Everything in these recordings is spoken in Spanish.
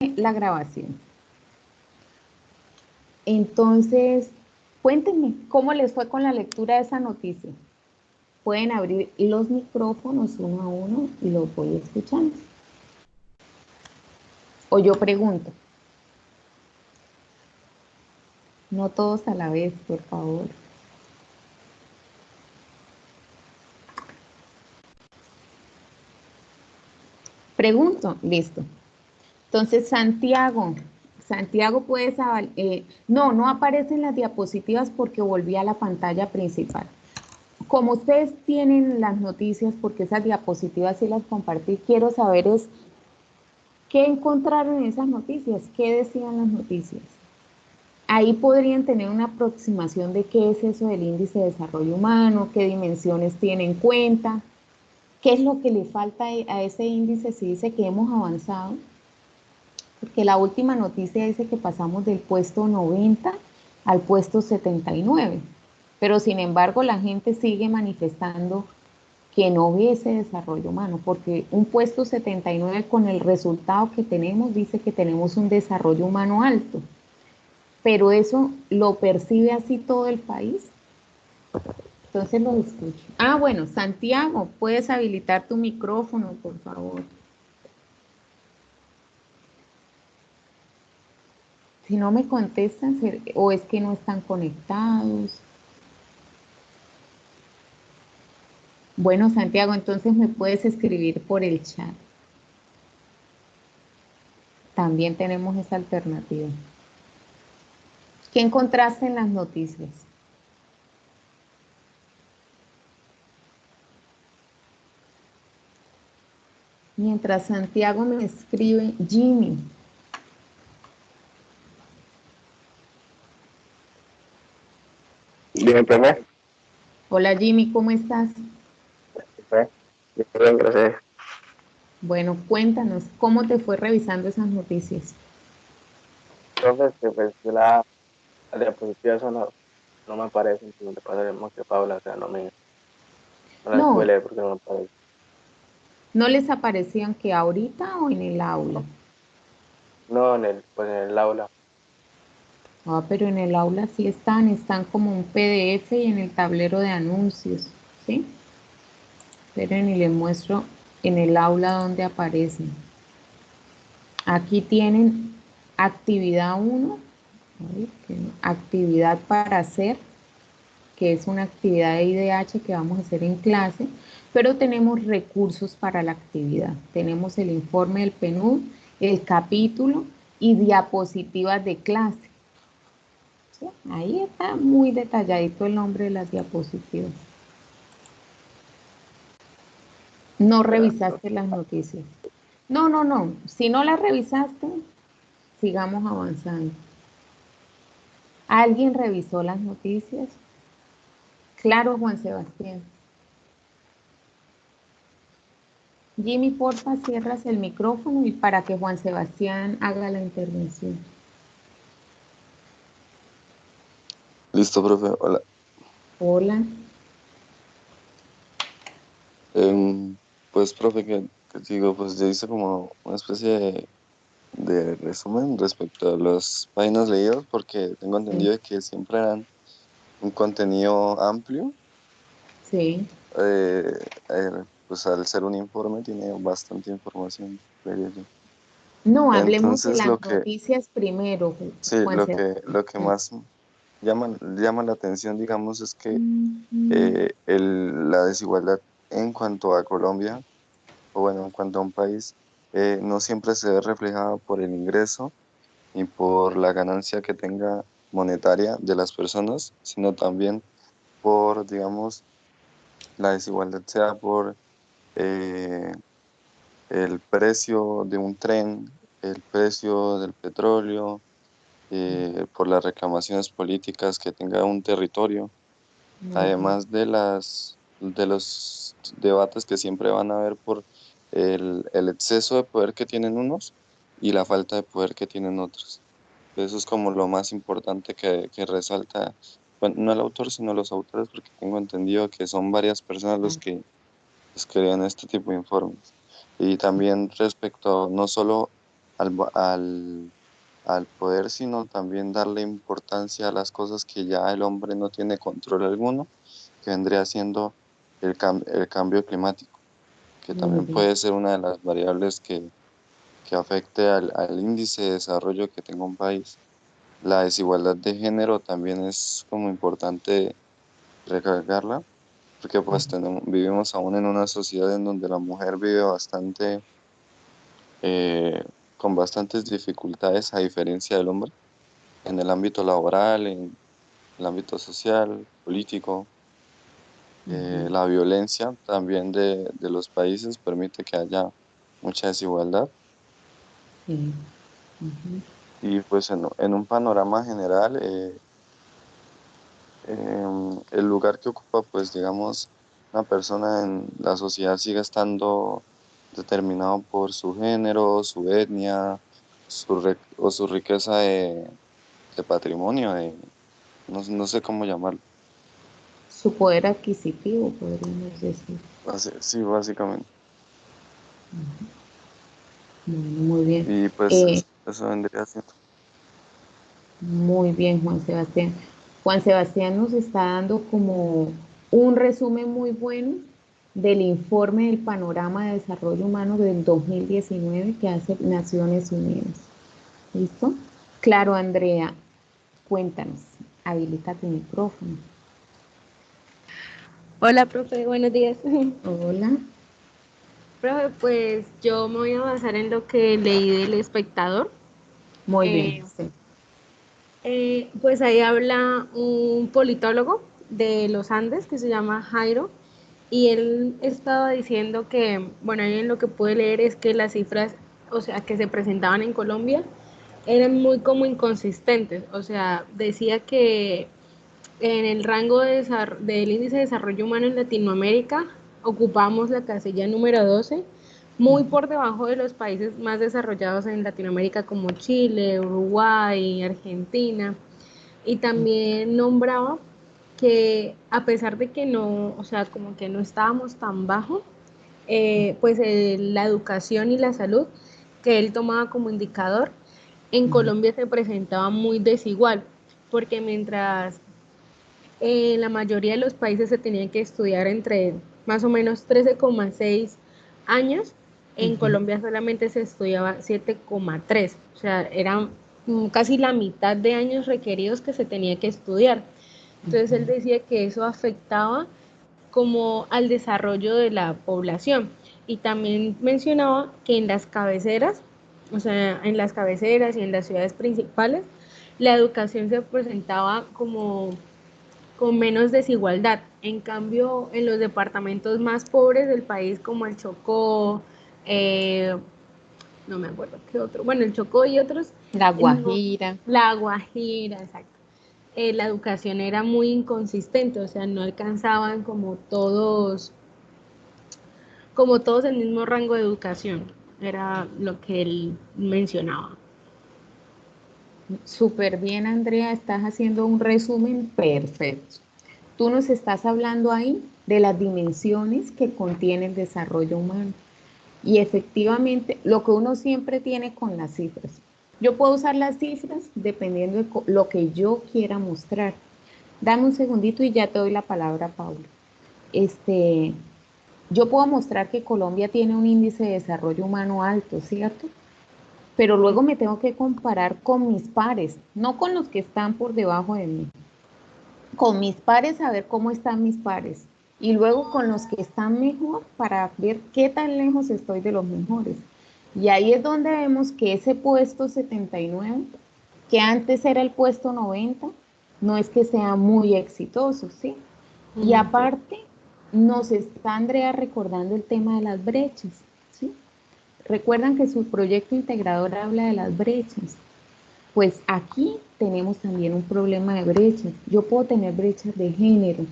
la grabación. Entonces, cuéntenme, ¿cómo les fue con la lectura de esa noticia? Pueden abrir los micrófonos uno a uno y los voy escuchando. O yo pregunto. No todos a la vez, por favor. Pregunto, listo. Entonces, Santiago puedes, no aparecen las diapositivas porque volví a la pantalla principal. Como ustedes tienen las noticias, porque esas diapositivas sí las compartí, quiero saber es qué encontraron en esas noticias, qué decían las noticias. Ahí podrían tener una aproximación de qué es eso del índice de desarrollo humano, qué dimensiones tiene en cuenta, qué es lo que le falta a ese índice si dice que hemos avanzado. Porque la última noticia dice que pasamos del puesto 90 al puesto 79, pero sin embargo la gente sigue manifestando que no ve ese desarrollo humano, porque un puesto 79 con el resultado que tenemos dice que tenemos un desarrollo humano alto, pero eso lo percibe así todo el país. Entonces lo escucho. Ah, bueno, Santiago, puedes habilitar tu micrófono, por favor. Si no me contestan, o es que no están conectados. Bueno, Santiago, entonces me puedes escribir por el chat. También tenemos esa alternativa. ¿Qué encontraste en las noticias? Mientras Santiago me escribe, Jimmy. Dime, profe. Hola Jimmy, ¿cómo estás? Bien, gracias. Bueno, cuéntanos, ¿cómo te fue revisando esas noticias? Profe, que pues la diapositiva eso no me aparece, no te pasaremos que Paula, o sea, no las pude No, leer porque no me aparece. ¿no les aparecían que ahorita o en el aula? No, pues en el aula. Ah, pero en el aula sí están como un PDF y en el tablero de anuncios, ¿sí? Esperen y les muestro en el aula donde aparecen. Aquí tienen actividad uno, actividad para hacer, que es una actividad de IDH que vamos a hacer en clase, pero tenemos recursos para la actividad. Tenemos el informe del PNUD, el capítulo y diapositivas de clase. ¿Sí? Ahí está muy detalladito el nombre de las diapositivas. No Espera, profe. revisaste las noticias. No. Si no las revisaste, sigamos avanzando. ¿Alguien revisó las noticias? Claro, Juan Sebastián. Jimmy, porfa, cierras el micrófono y para que Juan Sebastián haga la intervención. Listo, profe. Hola. Hola. Pues, profe, que digo, pues ya hice como una especie de resumen respecto a las páginas leídas, porque tengo Sí, entendido que siempre eran un contenido amplio. sí. eh, pues al ser un informe tiene bastante información, creería yo. No, hablemos de Entonces, las noticias primero, sí, Juan Sebastián. lo que más llama la atención, digamos, es que la desigualdad en cuanto a Colombia, o bueno, en cuanto a un país, no siempre se ve reflejada por el ingreso ni por la ganancia que tenga monetaria de las personas, sino también por, digamos, la desigualdad sea por eh, el precio de un tren, el precio del petróleo, por las reclamaciones políticas que tenga un territorio, Ujú. además de los debates que siempre van a haber por el exceso de poder que tienen unos y la falta de poder que tienen otros. Eso es como lo más importante que resalta, bueno, no el autor, sino los autores, porque tengo entendido que son varias personas los Ah, que escriben este tipo de informes. Y también respecto no solo al, al poder, sino también darle importancia a las cosas que ya el hombre no tiene control alguno, que vendría siendo el cambio climático, que Muy también bien. puede ser una de las variables que afecte al índice de desarrollo que tenga un país. La desigualdad de género también es como importante recalcarla, porque pues vivimos aún en una sociedad en donde la mujer vive bastante, eh, con bastantes dificultades a diferencia del hombre, en el ámbito laboral, en el ámbito social, político. Ujú. La violencia también de los países permite que haya mucha desigualdad. Sí. Ujú. Y pues en un panorama general, el lugar que ocupa, pues digamos, una persona en la sociedad sigue estando determinado por su género, su etnia, o su riqueza de patrimonio, no sé cómo llamarlo. Su poder adquisitivo, podríamos decir. Sí, básicamente. Bueno, muy bien. Y pues Eh, eso vendría siendo. Muy bien, Juan Sebastián. Juan Sebastián nos está dando como un resumen muy bueno del informe del Panorama de Desarrollo Humano del 2019 que hace Naciones Unidas. ¿Listo? Claro, Andrea, cuéntanos. Habilita tu micrófono. Hola, profe, buenos días. Hola. Profe, pues yo me voy a basar en lo que leí del espectador. Muy bien, Eh, sí. pues ahí habla un politólogo de los Andes que se llama Jairo y él estaba diciendo que, bueno, ahí en lo que pude leer es que las cifras, o sea, que se presentaban en Colombia eran muy como inconsistentes. O sea, decía que en el rango del índice de desarrollo humano en Latinoamérica ocupamos la casilla número 12, muy por debajo de los países más desarrollados en Latinoamérica como Chile, Uruguay, Argentina. Y también nombraba que a pesar de que no, o sea, como que no estábamos tan bajo, pues la educación y la salud que él tomaba como indicador, en Colombia se presentaba muy desigual, porque mientras en la mayoría de los países se tenía que estudiar entre más o menos 13,6 años. En Ujú. Colombia solamente se estudiaba 7,3, o sea, eran casi la mitad de años requeridos que se tenía que estudiar. Entonces él decía que eso afectaba como al desarrollo de la población. Y también mencionaba que en las cabeceras, o sea, en las cabeceras y en las ciudades principales, la educación se presentaba como con menos desigualdad. En cambio, en los departamentos más pobres del país, como el Chocó, eh, no me acuerdo qué otro, bueno, el Chocó y otros, La no, Guajira. la Guajira, exacto. La educación era muy inconsistente, o sea, no alcanzaban como todos el mismo rango de educación, era lo que él mencionaba. Súper bien, Andrea, estás haciendo un resumen perfecto. Tú nos estás hablando ahí de las dimensiones que contiene el desarrollo humano y efectivamente lo que uno siempre tiene con las cifras. Yo puedo usar las cifras dependiendo de lo que yo quiera mostrar. Dame un segundito y ya te doy la palabra, Paula. Este, yo puedo mostrar que Colombia tiene un índice de desarrollo humano alto, ¿cierto? Pero luego me tengo que comparar con mis pares, no con los que están por debajo de mí, con mis pares a ver cómo están mis pares y luego con los que están mejor para ver qué tan lejos estoy de los mejores. Y ahí es donde vemos que ese puesto 79, que antes era el puesto 90, no es que sea muy exitoso, ¿sí? Y aparte, nos está Andrea recordando el tema de las brechas, ¿sí? Recuerdan que su proyecto integrador habla de las brechas. Pues aquí tenemos también un problema de brechas. Yo puedo tener brechas de género,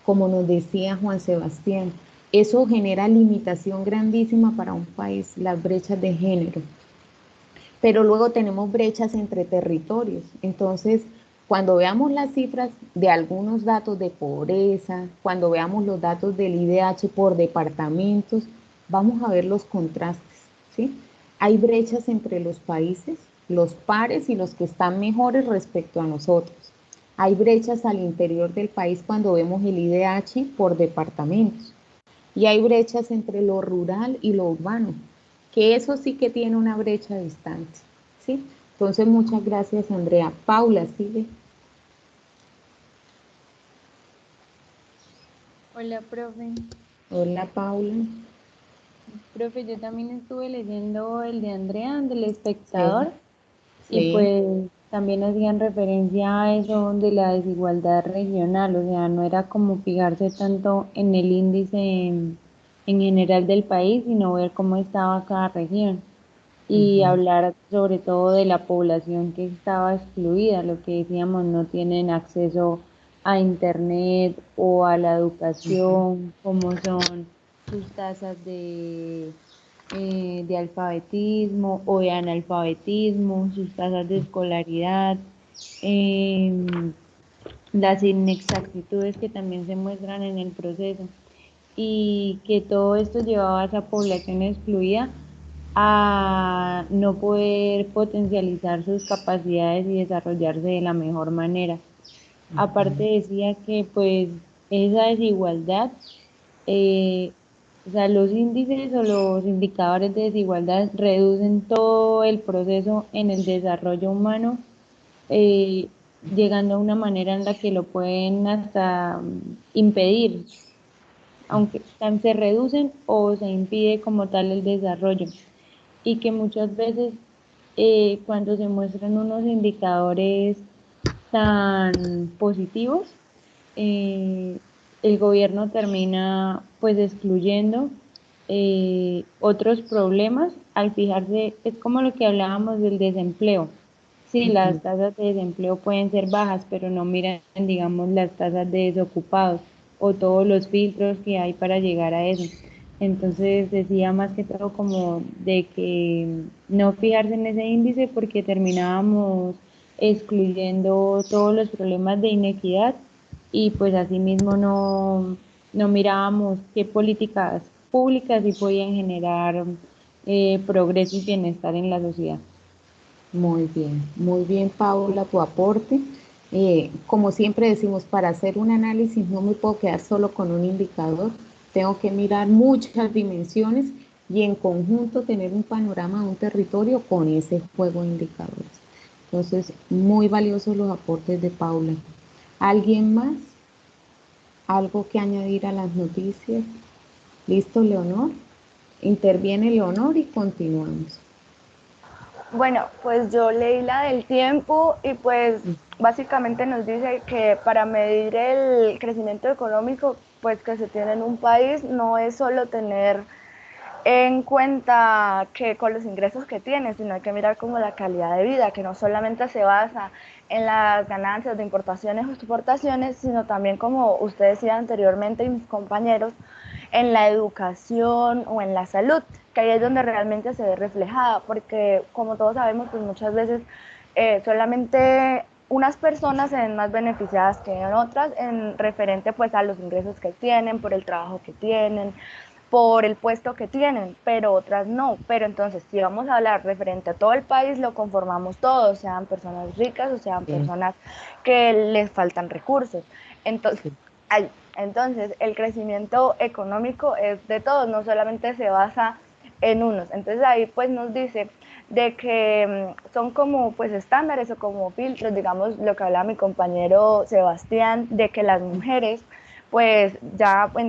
como nos decía Juan Sebastián. Eso genera limitación grandísima para un país, las brechas de género. Pero luego tenemos brechas entre territorios. Entonces, cuando veamos las cifras de algunos datos de pobreza, cuando veamos los datos del IDH por departamentos, vamos a ver los contrastes, ¿sí? Hay brechas entre los países, los pares y los que están mejores respecto a nosotros. Hay brechas al interior del país cuando vemos el IDH por departamentos. Y hay brechas entre lo rural y lo urbano, que eso sí que tiene una brecha distante, ¿sí? Entonces, muchas gracias, Andrea. Paula, sigue. Hola, profe. Hola, Paula. Profe, yo también estuve leyendo el de Andrea, del Sí, espectador, y sí. pues también hacían referencia a eso de la desigualdad regional, o sea, no era como fijarse tanto en el índice en general del país, sino ver cómo estaba cada región y Ujú, hablar sobre todo de la población que estaba excluida, lo que decíamos, no tienen acceso a internet o a la ujú, educación, cómo son sus tasas de alfabetismo o de analfabetismo, sus tasas de escolaridad, em, las inexactitudes que también se muestran en el proceso y que todo esto llevaba a esa población excluida a no poder potencializar sus capacidades y desarrollarse de la mejor manera. Aparte ujú. decía que pues esa desigualdad, eh, o sea, los índices o los indicadores de desigualdad reducen todo el proceso en el desarrollo humano, llegando a una manera en la que lo pueden hasta impedir, aunque se reducen o se impide como tal el desarrollo y que muchas veces cuando se muestran unos indicadores tan positivos, eh, el gobierno termina pues excluyendo otros problemas al fijarse, es como lo que hablábamos del desempleo. Sí, las Ujú. tasas de desempleo pueden ser bajas, pero no miran, digamos, las tasas de desocupados o todos los filtros que hay para llegar a eso. Entonces decía más que todo como de que no fijarse en ese índice porque terminábamos excluyendo todos los problemas de inequidad y pues asimismo no mirábamos qué políticas públicas sí podían generar progreso y bienestar en la sociedad. Muy bien, Paula, tu aporte. Como siempre decimos, para hacer un análisis no me puedo quedar solo con un indicador, tengo que mirar muchas dimensiones y en conjunto tener un panorama de un territorio con ese juego de indicadores. Entonces, muy valiosos los aportes de Paula. ¿Alguien más? ¿Algo que añadir a las noticias? ¿Listo, Leonor? Interviene Leonor y continuamos. Bueno, pues yo leí la del tiempo y pues básicamente nos dice que para medir el crecimiento económico pues que se tiene en un país no es solo tener en cuenta que con los ingresos que tiene, sino hay que mirar como la calidad de vida, que no solamente se basa en las ganancias de importaciones o exportaciones, sino también, como usted decía anteriormente y mis compañeros, en la educación o en la salud, que ahí es donde realmente se ve reflejada, porque como todos sabemos, pues muchas veces solamente unas personas se ven más beneficiadas que en otras en referente pues a los ingresos que tienen, por el trabajo que tienen, por el puesto que tienen, pero otras no. Pero entonces, si vamos a hablar referente a todo el país, lo conformamos todos, sean personas ricas o sean Sí, personas que les faltan recursos. Entonces, sí. entonces, el crecimiento económico es de todos, no solamente se basa en unos. Entonces ahí pues nos dice de que son como pues estándares o como filtros, digamos lo que hablaba mi compañero Sebastián, de que las mujeres pues ya pues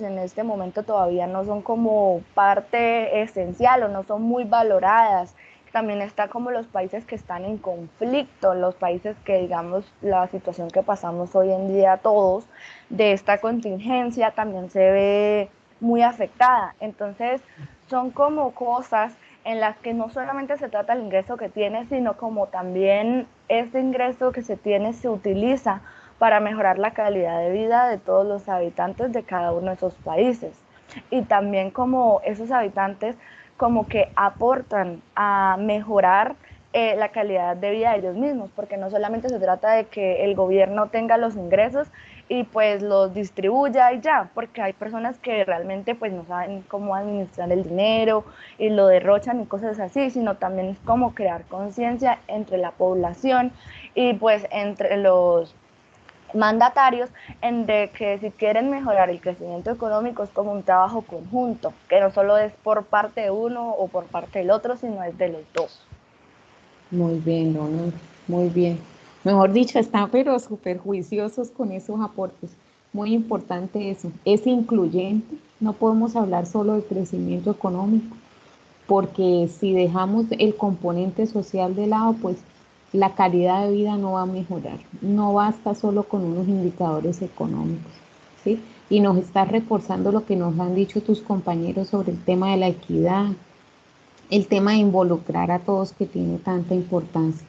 en este momento todavía no son como parte esencial o no son muy valoradas. También está como los países que están en conflicto, los países que digamos la situación que pasamos hoy en día todos de esta contingencia también se ve muy afectada. Entonces son como cosas en las que no solamente se trata el ingreso que tiene, sino como también este ingreso que se tiene se utiliza para mejorar la calidad de vida de todos los habitantes de cada uno de esos países. Y también como esos habitantes como que aportan a mejorar la calidad de vida de ellos mismos, porque no solamente se trata de que el gobierno tenga los ingresos y pues los distribuya y ya, porque hay personas que realmente pues no saben cómo administrar el dinero y lo derrochan y cosas así, sino también es como crear conciencia entre la población y pues entre los mandatarios en de que si quieren mejorar el crecimiento económico es como un trabajo conjunto, que no solo es por parte de uno o por parte del otro, sino es de los dos. Muy bien, no, no, muy bien. Mejor dicho, están pero súper juiciosos con esos aportes. Muy importante eso. Es incluyente. No podemos hablar solo de crecimiento económico, porque si dejamos el componente social de lado, pues la calidad de vida no va a mejorar. No basta solo con unos indicadores económicos, ¿sí? Y nos está reforzando lo que nos han dicho tus compañeros sobre el tema de la equidad, el tema de involucrar a todos que tiene tanta importancia.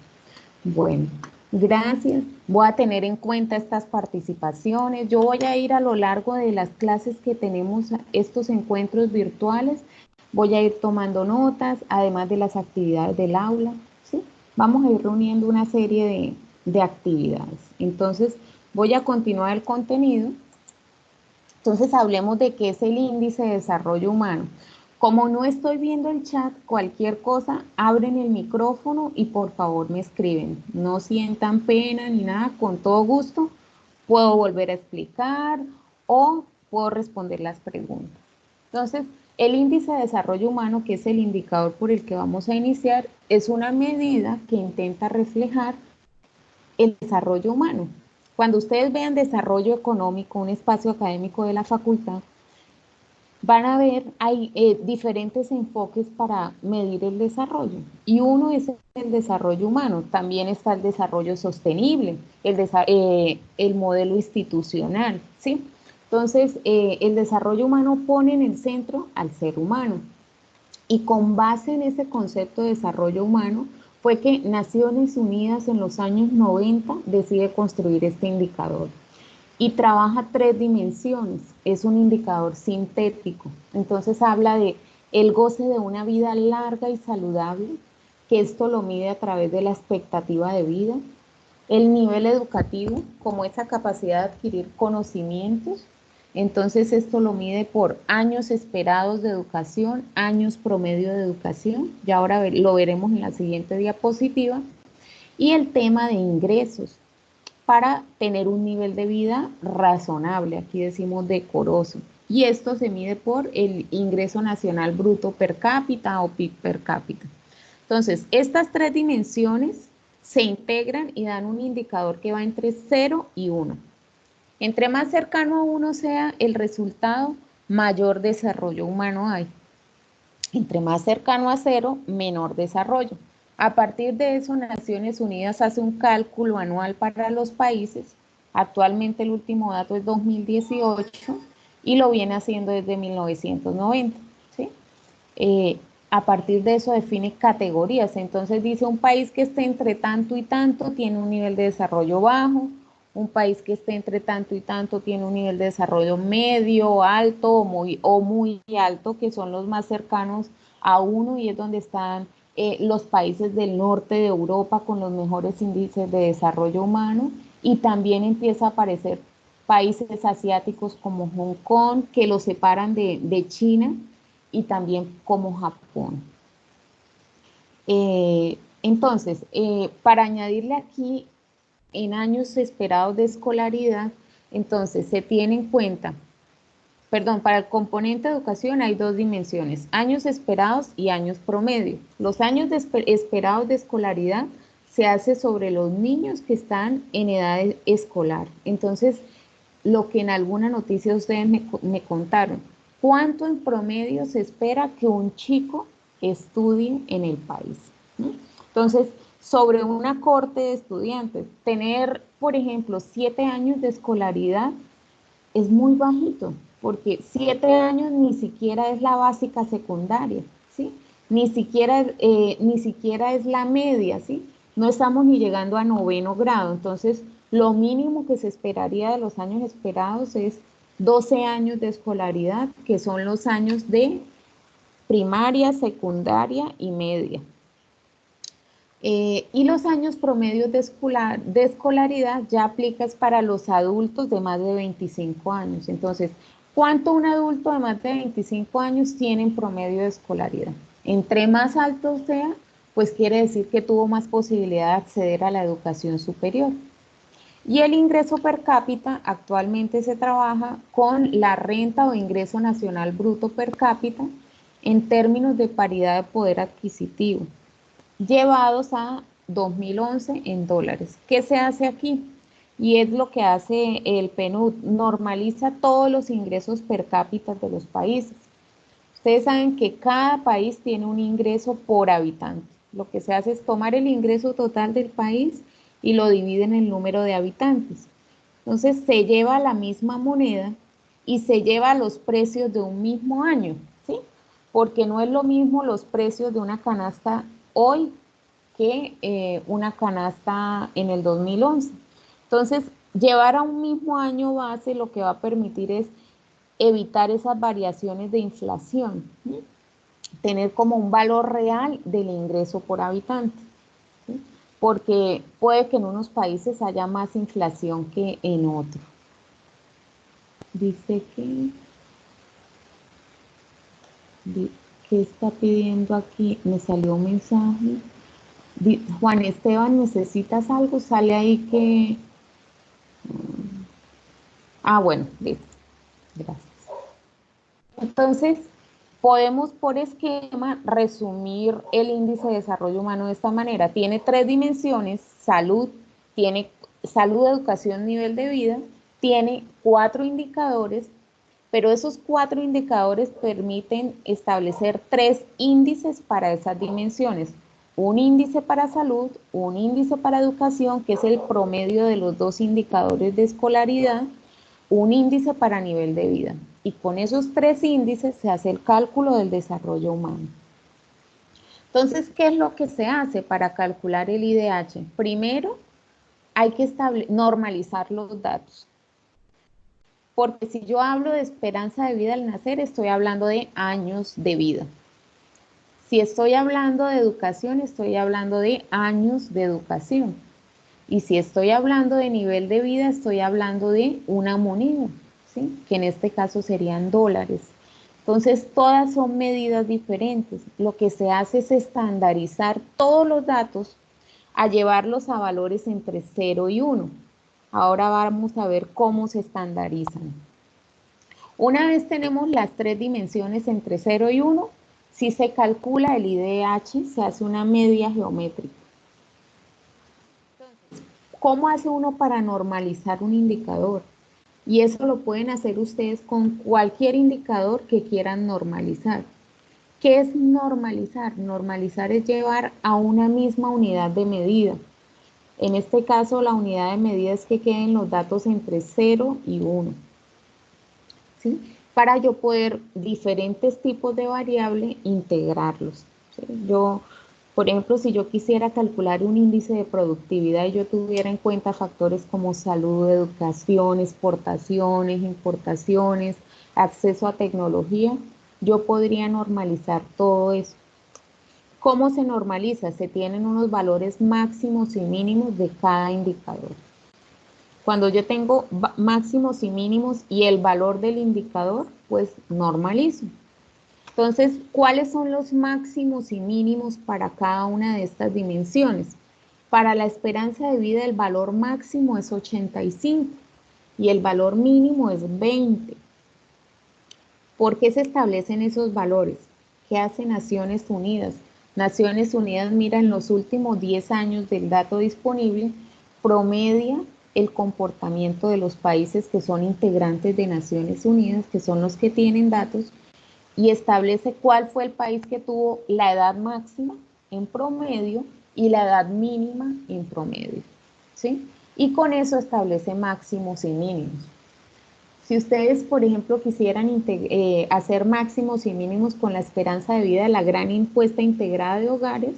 Bueno, gracias. Voy a tener en cuenta estas participaciones. Yo voy a ir a lo largo de las clases que tenemos, estos encuentros virtuales, voy a ir tomando notas, además de las actividades del aula, ¿sí? Vamos a ir reuniendo una serie de actividades. Entonces, voy a continuar el contenido. Entonces, hablemos de qué es el índice de desarrollo humano. Como no estoy viendo el chat, cualquier cosa, abren el micrófono y por favor me escriben. No sientan pena ni nada, con todo gusto puedo volver a explicar o puedo responder las preguntas. Entonces, el índice de desarrollo humano, que es el indicador por el que vamos a iniciar, es una medida que intenta reflejar el desarrollo humano. Cuando ustedes vean desarrollo económico, un espacio académico de la facultad, van a ver, hay diferentes enfoques para medir el desarrollo. Y uno es el desarrollo humano, también está el desarrollo sostenible, el modelo institucional, ¿sí? Entonces, el desarrollo humano pone en el centro al ser humano. Y con base en ese concepto de desarrollo humano, fue que Naciones Unidas en los años 90 decide construir este indicador. Y trabaja 3 dimensiones, es un indicador sintético. Entonces habla de el goce de una vida larga y saludable, que esto lo mide a través de la expectativa de vida, el nivel educativo, como esa capacidad de adquirir conocimientos. Entonces esto lo mide por años esperados de educación, años promedio de educación, ya ahora lo veremos en la siguiente diapositiva, y el tema de ingresos, para tener un nivel de vida razonable, aquí decimos decoroso. Y esto se mide por el ingreso nacional bruto per cápita o PIB per cápita. Entonces, estas 3 dimensiones se integran y dan un indicador que va entre 0 y 1. Entre más cercano a 1 sea el resultado, mayor desarrollo humano hay. Entre más cercano a 0, menor desarrollo. A partir de eso, Naciones Unidas hace un cálculo anual para los países. Actualmente el último dato es 2018 y lo viene haciendo desde 1990. ¿Sí? A partir de eso define categorías. Entonces dice un país que esté entre tanto y tanto tiene un nivel de desarrollo bajo, un país que esté entre tanto y tanto tiene un nivel de desarrollo medio, alto o muy alto, que son los más cercanos a 1 y es donde están los países del norte de Europa con los mejores índices de desarrollo humano, y también empieza a aparecer países asiáticos como Hong Kong, que los separan de China, y también como Japón. Entonces, para añadirle aquí, en años esperados de escolaridad, entonces se tiene en cuenta, perdón, para el componente de educación hay 2 dimensiones, años esperados y años promedio. Los años esperados de escolaridad se hace sobre los niños que están en edad escolar. Entonces, lo que en alguna noticia ustedes me contaron, ¿cuánto en promedio se espera que un chico estudie en el país? Entonces, sobre una corte de estudiantes, tener, por ejemplo, 7 años de escolaridad es muy bajito, porque 7 años ni siquiera es la básica secundaria, ¿sí? Ni siquiera es la media, ¿sí? No estamos ni llegando a 9º grado, entonces lo mínimo que se esperaría de los años esperados es 12 años de escolaridad, que son los años de primaria, secundaria y media. Y los años promedios de escolaridad ya aplicas para los adultos de más de 25 años. Entonces, ¿cuánto un adulto de más de 25 años tiene en promedio de escolaridad? Entre más alto sea, pues quiere decir que tuvo más posibilidad de acceder a la educación superior. Y el ingreso per cápita actualmente se trabaja con la renta o ingreso nacional bruto per cápita en términos de paridad de poder adquisitivo, llevados a 2011 en dólares. ¿Qué se hace aquí? Y es lo que hace el PNUD, normaliza todos los ingresos per cápita de los países. Ustedes saben que cada país tiene un ingreso por habitante. Lo que se hace es tomar el ingreso total del país y lo divide en el número de habitantes. Entonces se lleva la misma moneda y se lleva los precios de un mismo año, ¿sí? Porque no es lo mismo los precios de una canasta hoy que una canasta en el 2011. Entonces, llevar a un mismo año base lo que va a permitir es evitar esas variaciones de inflación, ¿sí? Tener como un valor real del ingreso por habitante, ¿sí? Porque puede que en unos países haya más inflación que en otros. Dice que está pidiendo aquí, me salió un mensaje. Juan Esteban, ¿necesitas algo? Sale ahí que... bueno, listo. Gracias. Entonces, podemos por esquema resumir el índice de desarrollo humano de esta manera. Tiene 3 dimensiones: salud, tiene salud, educación, nivel de vida, tiene 4 indicadores, pero esos 4 indicadores permiten establecer 3 índices para esas dimensiones. Un índice para salud, un índice para educación, que es el promedio de los 2 indicadores de escolaridad, un índice para nivel de vida. Y con esos 3 índices se hace el cálculo del desarrollo humano. Entonces, ¿qué es lo que se hace para calcular el IDH? Primero, hay que normalizar los datos. Porque si yo hablo de esperanza de vida al nacer, estoy hablando de años de vida. Si estoy hablando de educación, estoy hablando de años de educación. Y si estoy hablando de nivel de vida, estoy hablando de una moneda, ¿sí? Que en este caso serían dólares. Entonces, todas son medidas diferentes. Lo que se hace es estandarizar todos los datos a llevarlos a valores entre 0 y 1. Ahora vamos a ver cómo se estandarizan. Una vez tenemos las 3 dimensiones entre 0 y 1, si se calcula el IDH, se hace una media geométrica. Entonces, ¿cómo hace uno para normalizar un indicador? Y eso lo pueden hacer ustedes con cualquier indicador que quieran normalizar. ¿Qué es normalizar? Normalizar es llevar a una misma unidad de medida. En este caso, la unidad de medida es que queden los datos entre 0 y 1. ¿Sí? Para yo poder diferentes tipos de variable integrarlos. ¿Sí? Por ejemplo, si yo quisiera calcular un índice de productividad y yo tuviera en cuenta factores como salud, educación, exportaciones, importaciones, acceso a tecnología, yo podría normalizar todo eso. ¿Cómo se normaliza? Se tienen unos valores máximos y mínimos de cada indicador. Cuando yo tengo máximos y mínimos y el valor del indicador, pues normalizo. Entonces, ¿cuáles son los máximos y mínimos para cada una de estas dimensiones? Para la esperanza de vida, el valor máximo es 85 y el valor mínimo es 20. ¿Por qué se establecen esos valores? ¿Qué hace Naciones Unidas? Naciones Unidas mira en los últimos 10 años del dato disponible, promedia el comportamiento de los países que son integrantes de Naciones Unidas, que son los que tienen datos, y establece cuál fue el país que tuvo la edad máxima en promedio y la edad mínima en promedio, ¿sí? Y con eso establece máximos y mínimos. Si ustedes, por ejemplo, quisieran hacer máximos y mínimos con la esperanza de vida de la gran encuesta integrada de hogares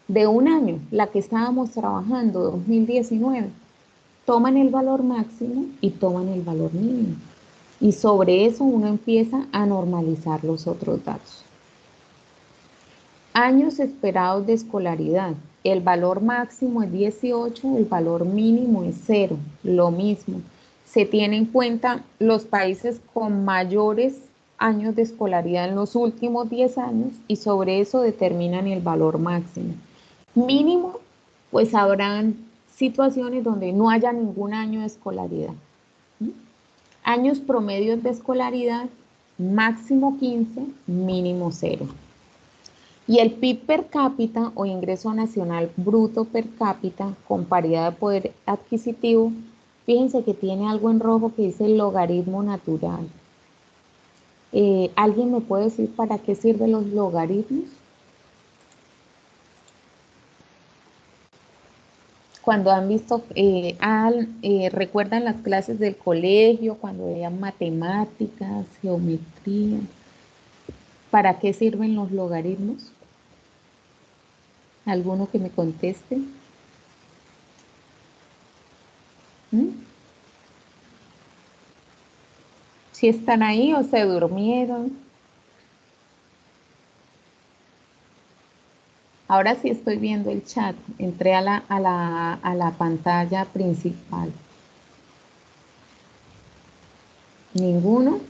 de un año, la que estábamos trabajando, 2019, toman el valor máximo y toman el valor mínimo. Y sobre eso uno empieza a normalizar los otros datos. Años esperados de escolaridad. El valor máximo es 18, el valor mínimo es 0. Lo mismo. Se tiene en cuenta los países con mayores años de escolaridad en los últimos 10 años y sobre eso determinan el valor máximo. Mínimo, pues habrán situaciones donde no haya ningún año de escolaridad. Años promedios de escolaridad, máximo 15, mínimo 0. Y el PIB per cápita o ingreso nacional bruto per cápita con paridad de poder adquisitivo, fíjense que tiene algo en rojo que dice logaritmo natural. ¿Alguien me puede decir para qué sirven los logaritmos? Cuando han visto, recuerdan las clases del colegio, cuando veían matemáticas, geometría, ¿para qué sirven los logaritmos? ¿Alguno que me conteste? ¿Si están ahí o se durmieron? Ahora sí estoy viendo el chat. Entré a la pantalla principal. ¿Ninguno?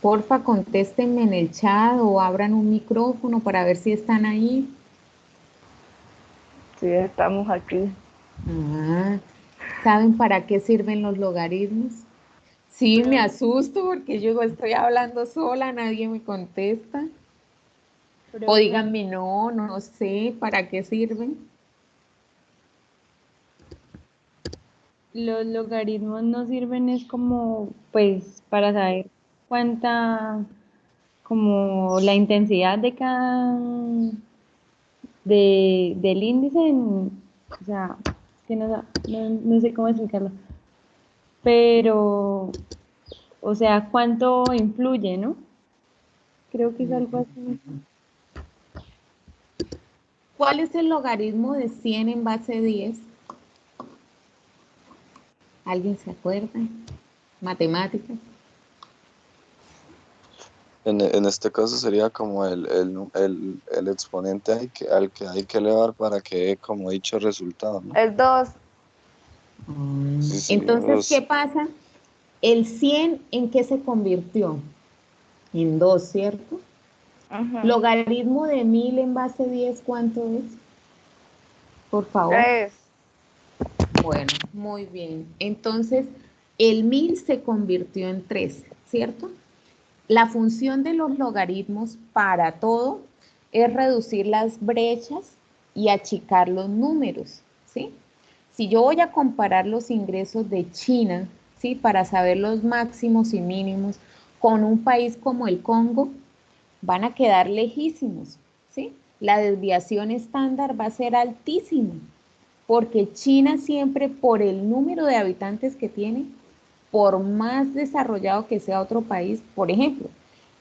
Porfa, contéstenme en el chat o abran un micrófono para ver si están ahí. Sí, estamos aquí. ¿Saben para qué sirven los logaritmos? Sí, me asusto porque yo estoy hablando sola, nadie me contesta. O díganme, no sé para qué sirven. Los logaritmos no sirven es como, pues, para saber cuánta, como la intensidad de cada, del índice, o sea, que no sé cómo explicarlo, pero, o sea, cuánto influye, ¿no? Creo que es algo así. ¿Cuál es el logaritmo de 100 en base 10? ¿Alguien se acuerda? Matemáticas. En este caso sería como el exponente al que hay que elevar para que dé como dicho resultado, ¿no? Es 2. Sí, sería Entonces, 2. ¿qué pasa? El 100, ¿en qué se convirtió? En 2, ¿cierto? Logaritmo de 1000 en base 10, ¿cuánto es? Por favor. 3. Bueno, muy bien. Entonces, el 1000 se convirtió en 3, ¿cierto? La función de los logaritmos para todo es reducir las brechas y achicar los números, ¿sí? Si yo voy a comparar los ingresos de China, ¿sí? Para saber los máximos y mínimos con un país como el Congo, van a quedar lejísimos, ¿sí? La desviación estándar va a ser altísima, porque China siempre por el número de habitantes que tiene, por más desarrollado que sea otro país, por ejemplo,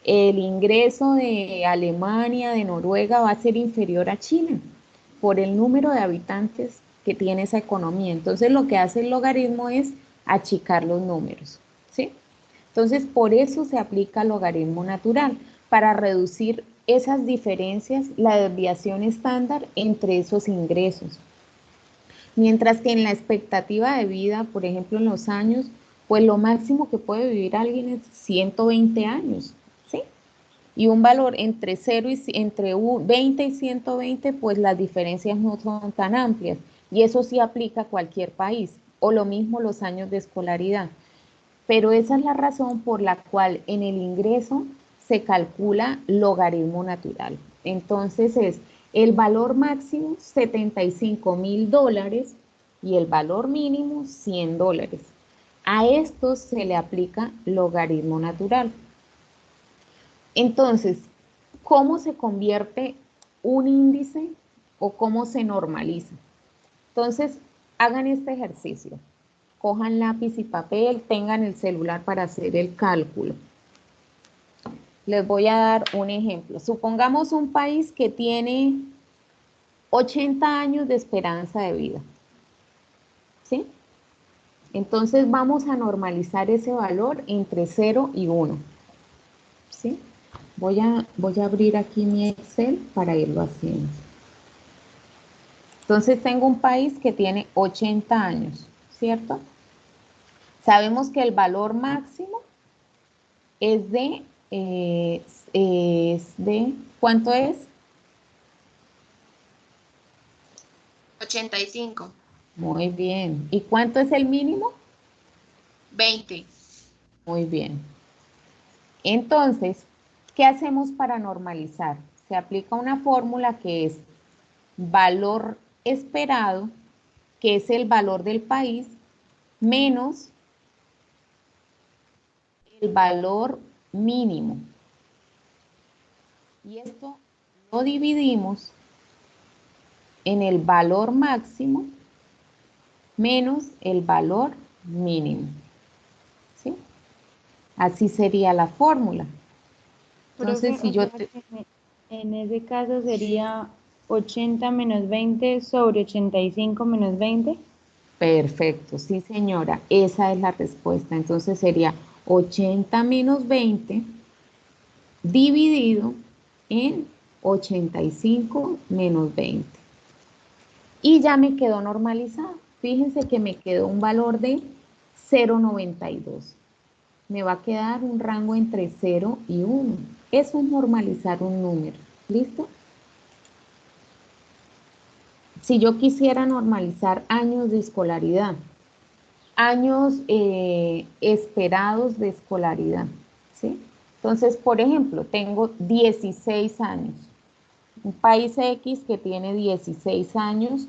el ingreso de Alemania, de Noruega va a ser inferior a China por el número de habitantes que tiene esa economía. Entonces lo que hace el logaritmo es achicar los números, ¿sí? Entonces por eso se aplica el logaritmo natural, para reducir esas diferencias, la desviación estándar entre esos ingresos. Mientras que en la expectativa de vida, por ejemplo, en los años, pues lo máximo que puede vivir alguien es 120 años, ¿sí? Y un valor entre 0 y entre 20 y 120, pues las diferencias no son tan amplias. Y eso sí aplica a cualquier país. O lo mismo los años de escolaridad. Pero esa es la razón por la cual en el ingreso se calcula logaritmo natural. Entonces es el valor máximo $75,000 y el valor mínimo $100. A estos se le aplica logaritmo natural. Entonces, ¿cómo se convierte un índice o cómo se normaliza? Entonces, hagan este ejercicio. Cojan lápiz y papel, tengan el celular para hacer el cálculo. Les voy a dar un ejemplo. Supongamos un país que tiene 80 años de esperanza de vida, ¿sí? Entonces vamos a normalizar ese valor entre 0 y 1, ¿sí? Voy a abrir aquí mi Excel para irlo haciendo. Entonces tengo un país que tiene 80 años, ¿cierto? Sabemos que el valor máximo es de, ¿cuánto es? 85. Muy bien. ¿Y cuánto es el mínimo? 20. Muy bien. Entonces, ¿qué hacemos para normalizar? Se aplica una fórmula que es valor esperado, que es el valor del país, menos el valor mínimo. Y esto lo dividimos en el valor máximo menos el valor mínimo. ¿Sí? Así sería la fórmula. Entonces, Profe, si o yo sea te... que en ese caso sería 80 menos 20 sobre 85 menos 20. Perfecto, sí señora, esa es la respuesta. Entonces sería 80 menos 20 dividido en 85 menos 20. Y ya me quedó normalizado. Fíjense que me quedó un valor de 0,92. Me va a quedar un rango entre 0 y 1. Eso es normalizar un número. ¿Listo? Si yo quisiera normalizar años de escolaridad, años esperados de escolaridad, ¿sí? Entonces, por ejemplo, tengo 16 años. Un país X que tiene 16 años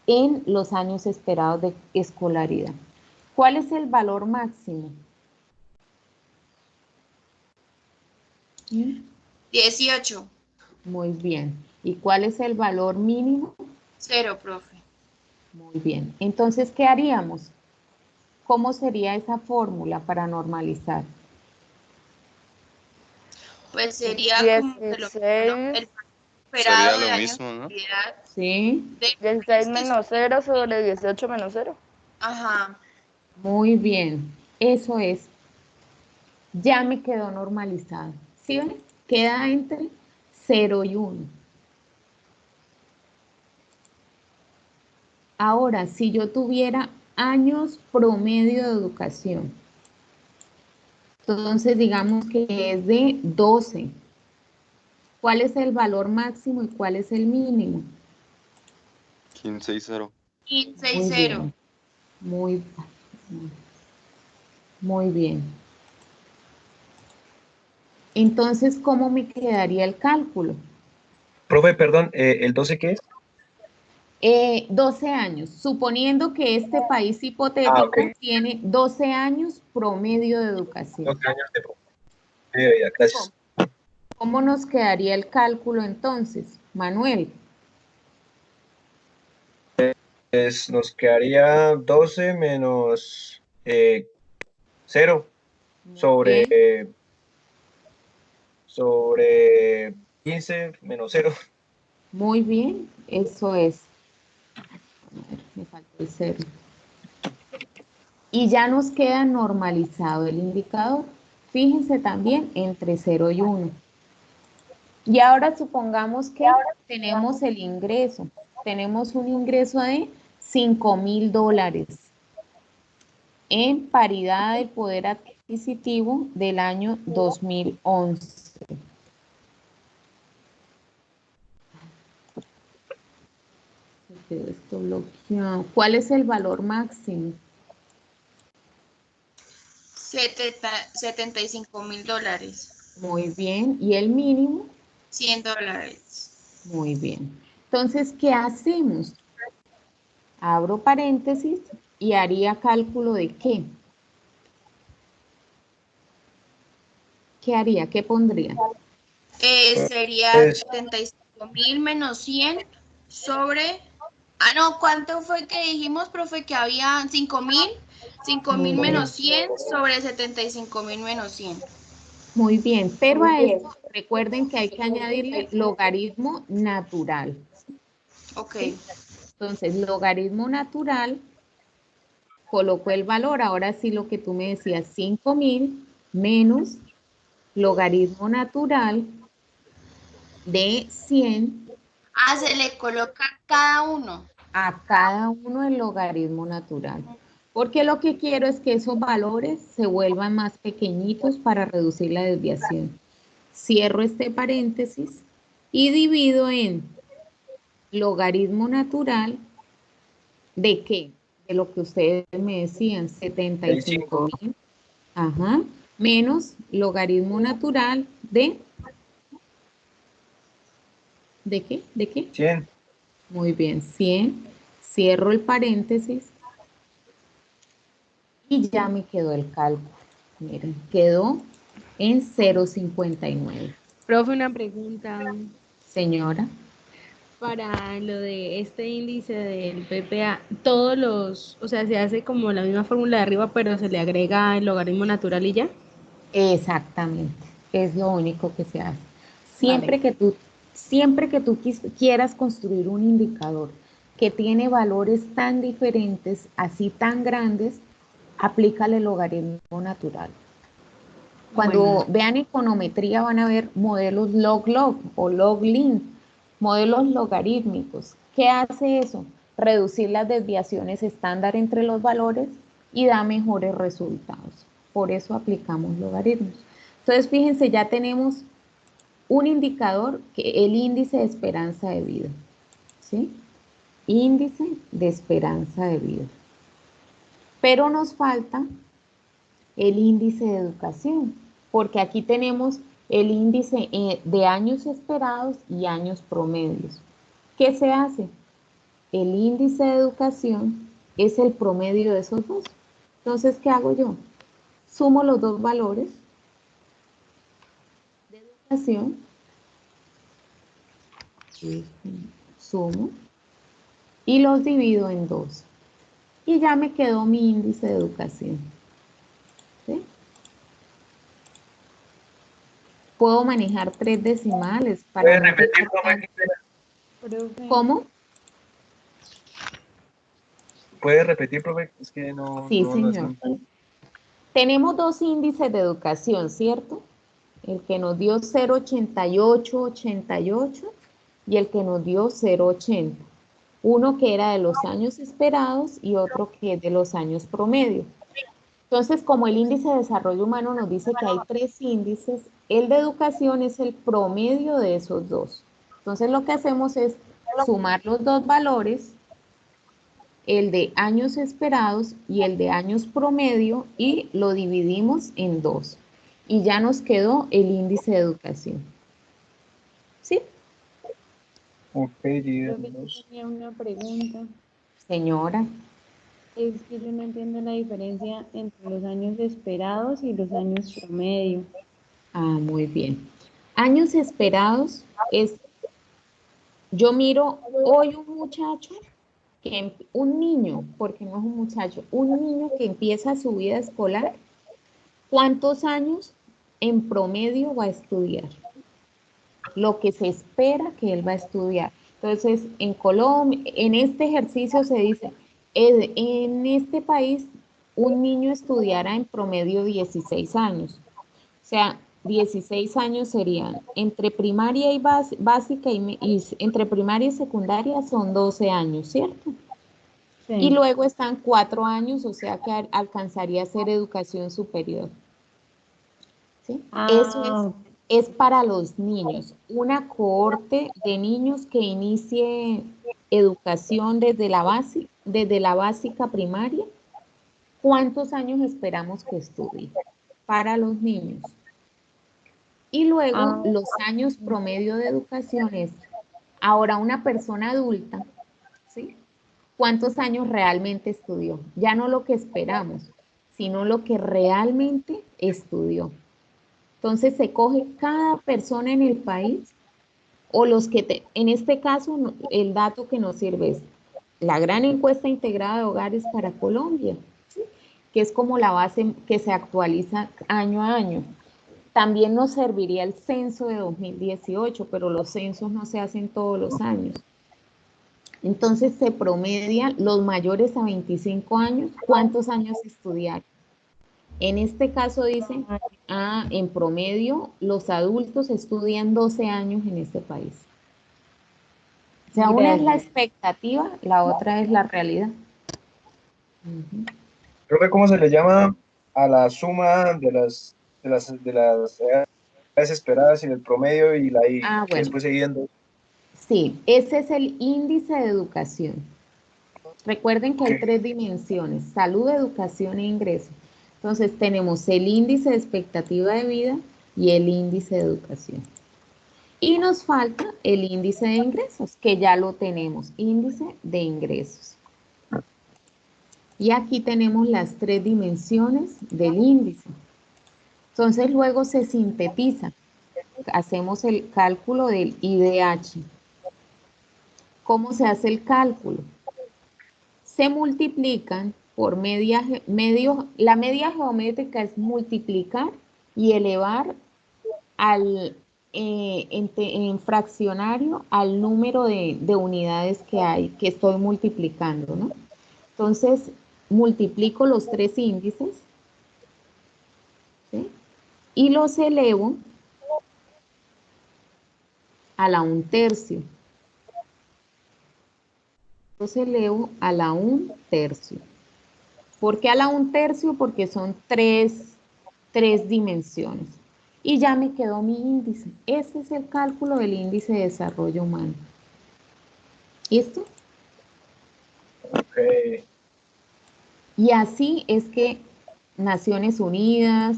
en los años esperados de escolaridad. ¿Cuál es el valor máximo? 18. Muy bien. ¿Y cuál es el valor mínimo? 0, profe. Muy bien. Entonces, ¿qué haríamos? ¿Cómo sería esa fórmula para normalizar? Pues sería como que lo mismo, ¿no? 16, El Sería esperado de lo años mismo, ¿no? de edad ¿Sí? de 16 que menos 0 sobre 18 menos 0. ajá. Muy bien. Eso es. Ya me quedó normalizado. ¿Sí ven? Queda entre 0 y 1. Ahora, si yo tuviera años promedio de educación, entonces digamos que es de 12. ¿Cuál es el valor máximo y cuál es el mínimo? 15 y 0. 15 y Muy 0. bien, muy, muy bien. Entonces, ¿cómo me quedaría el cálculo? Profe, perdón, ¿el 12 qué es? 12 años, suponiendo que este país Ah, ok. hipotético tiene 12 años promedio de educación. 12 años de vida, gracias. ¿Cómo nos quedaría el cálculo entonces, Manuel? Nos quedaría 12 menos 0 Muy sobre, bien, sobre 15 menos 0. muy bien, eso es. Me faltó el cero. Y ya nos queda normalizado el indicador. Fíjense también entre 0 y 1. Y ahora supongamos que tenemos el ingreso. Tenemos un ingreso de $5,000 en paridad del poder adquisitivo del año 2011. Se quedó esto bloqueado. ¿Cuál es el valor máximo? $75,000. Muy bien. ¿Y el mínimo? $100. Muy bien. Entonces, ¿qué hacemos? Abro paréntesis y haría cálculo de qué. ¿Qué haría? ¿Qué pondría? Sería Pues, 75,000 menos 100 sobre. Ah, no, ¿cuánto fue que dijimos, profe? Que había 5,000. 5,000 Muy bien. menos 100 sobre 75,000 menos 100. Muy bien, pero a esto recuerden que hay que añadirle logaritmo natural. Ok. ¿Sí? Entonces, logaritmo natural, coloco el valor. Ahora sí lo que tú me decías, 5,000 menos logaritmo natural de 100 Se le coloca cada uno. a cada uno el logaritmo natural. Porque lo que quiero es que esos valores se vuelvan más pequeñitos para reducir la desviación. Cierro este paréntesis y divido en logaritmo natural ¿de qué? De lo que ustedes me decían, 75.000. Ajá. Menos logaritmo natural de... ¿De qué? ¿De qué? 100. Muy bien, 100. Cierro el paréntesis. Y ya me quedó el cálculo. Miren, quedó en 0,59. Profe, una pregunta. Señora. Para lo de este índice del PPA, todos los, o sea, se hace como la misma fórmula de arriba, pero se le agrega el logaritmo natural y ya. Exactamente. Es lo único que se hace. Vale. Siempre que tú quieras construir un indicador que tiene valores tan diferentes, así tan grandes, aplícale el logaritmo natural. Cuando Bueno. vean econometría van a ver modelos log-log o log-lin, modelos logarítmicos. ¿Qué hace eso? Reducir las desviaciones estándar entre los valores y da mejores resultados. Por eso aplicamos logaritmos. Entonces, fíjense, ya tenemos un indicador, que el índice de esperanza de vida. ¿Sí? Índice de esperanza de vida. Pero nos falta el índice de educación, porque aquí tenemos el índice de años esperados y años promedios. ¿Qué se hace? El índice de educación es el promedio de esos dos. Entonces, ¿qué hago yo? Sumo los dos valores de educación, sumo, y los divido en 2. Y ya me quedó mi índice de educación. ¿Sí? Puedo manejar 3 decimales para ¿Puedes no repetir, tener profe? Profe, ¿Cómo? ¿Puedes repetir, profe? Es que no, Sí, no señor. Tenemos dos índices de educación, ¿cierto? El que nos dio 0,8888 y el que nos dio 0,80. Uno que era de los años esperados y otro que es de los años promedio. Entonces, como el índice de desarrollo humano nos dice que hay 3 índices, el de educación es el promedio de esos dos. Entonces, lo que hacemos es sumar los dos valores, el de años esperados y el de años promedio, y lo dividimos en 2. Y ya nos quedó el índice de educación. ¿Sí? Ok, profe, yo digamos. tenía una pregunta. Señora. Es que yo no entiendo la diferencia entre los años esperados y los años promedio. Ah, muy bien. Años esperados es, yo miro hoy un muchacho, un niño, porque no es un muchacho, un niño que empieza su vida escolar, ¿cuántos años en promedio va a estudiar? Lo que se espera que él va a estudiar. Entonces, en Colombia, en este ejercicio se dice, en este país, un niño estudiará en promedio 16 años. O sea, 16 años serían entre primaria y básica y entre primaria y secundaria son 12 años, ¿cierto? Sí. Y luego están 4 años, o sea que alcanzaría a ser educación superior. ¿Sí? Eso es para los niños. Una cohorte de niños que inicie educación desde la básica primaria. ¿Cuántos años esperamos que estudie para los niños? Y luego los años promedio de educación es, ahora una persona adulta, ¿sí? ¿Cuántos años realmente estudió? Ya no lo que esperamos, sino lo que realmente estudió. Entonces se coge cada persona en el país o los que, en este caso, el dato que nos sirve es la gran encuesta integrada de hogares para Colombia, ¿sí? Que es como la base que se actualiza año a año. También nos serviría el censo de 2018, pero los censos no se hacen todos los años. Entonces se promedia los mayores a 25 años, ¿cuántos años estudiaron? En este caso dice, en promedio, los adultos estudian 12 años en este país. O sea, una es la Gracias. expectativa, la otra es la realidad. Ujú. Profe, ¿cómo se le llama a la suma de las edades esperadas y del promedio y la I, Ah, que bueno, después seguían dos? sí, ese es el índice de educación. Recuerden que hay Ok. 3 dimensiones: salud, educación e ingreso. Entonces tenemos el índice de expectativa de vida y el índice de educación. Y nos falta el índice de ingresos, que ya lo tenemos, índice de ingresos. Y aquí tenemos las 3 dimensiones del índice. Entonces luego se sintetiza. Hacemos el cálculo del IDH. ¿Cómo se hace el cálculo? Se multiplican por la media geométrica es multiplicar y elevar en fraccionario al número de unidades que hay, que estoy multiplicando, ¿no? Entonces, multiplico los 3 índices, ¿sí? Y los elevo a la 1/3. Los elevo a la 1/3. ¿Por qué a la 1/3? Porque son tres dimensiones. Y ya me quedó mi índice. Ese es el cálculo del índice de desarrollo humano. ¿Listo? Ok. Y así es que Naciones Unidas,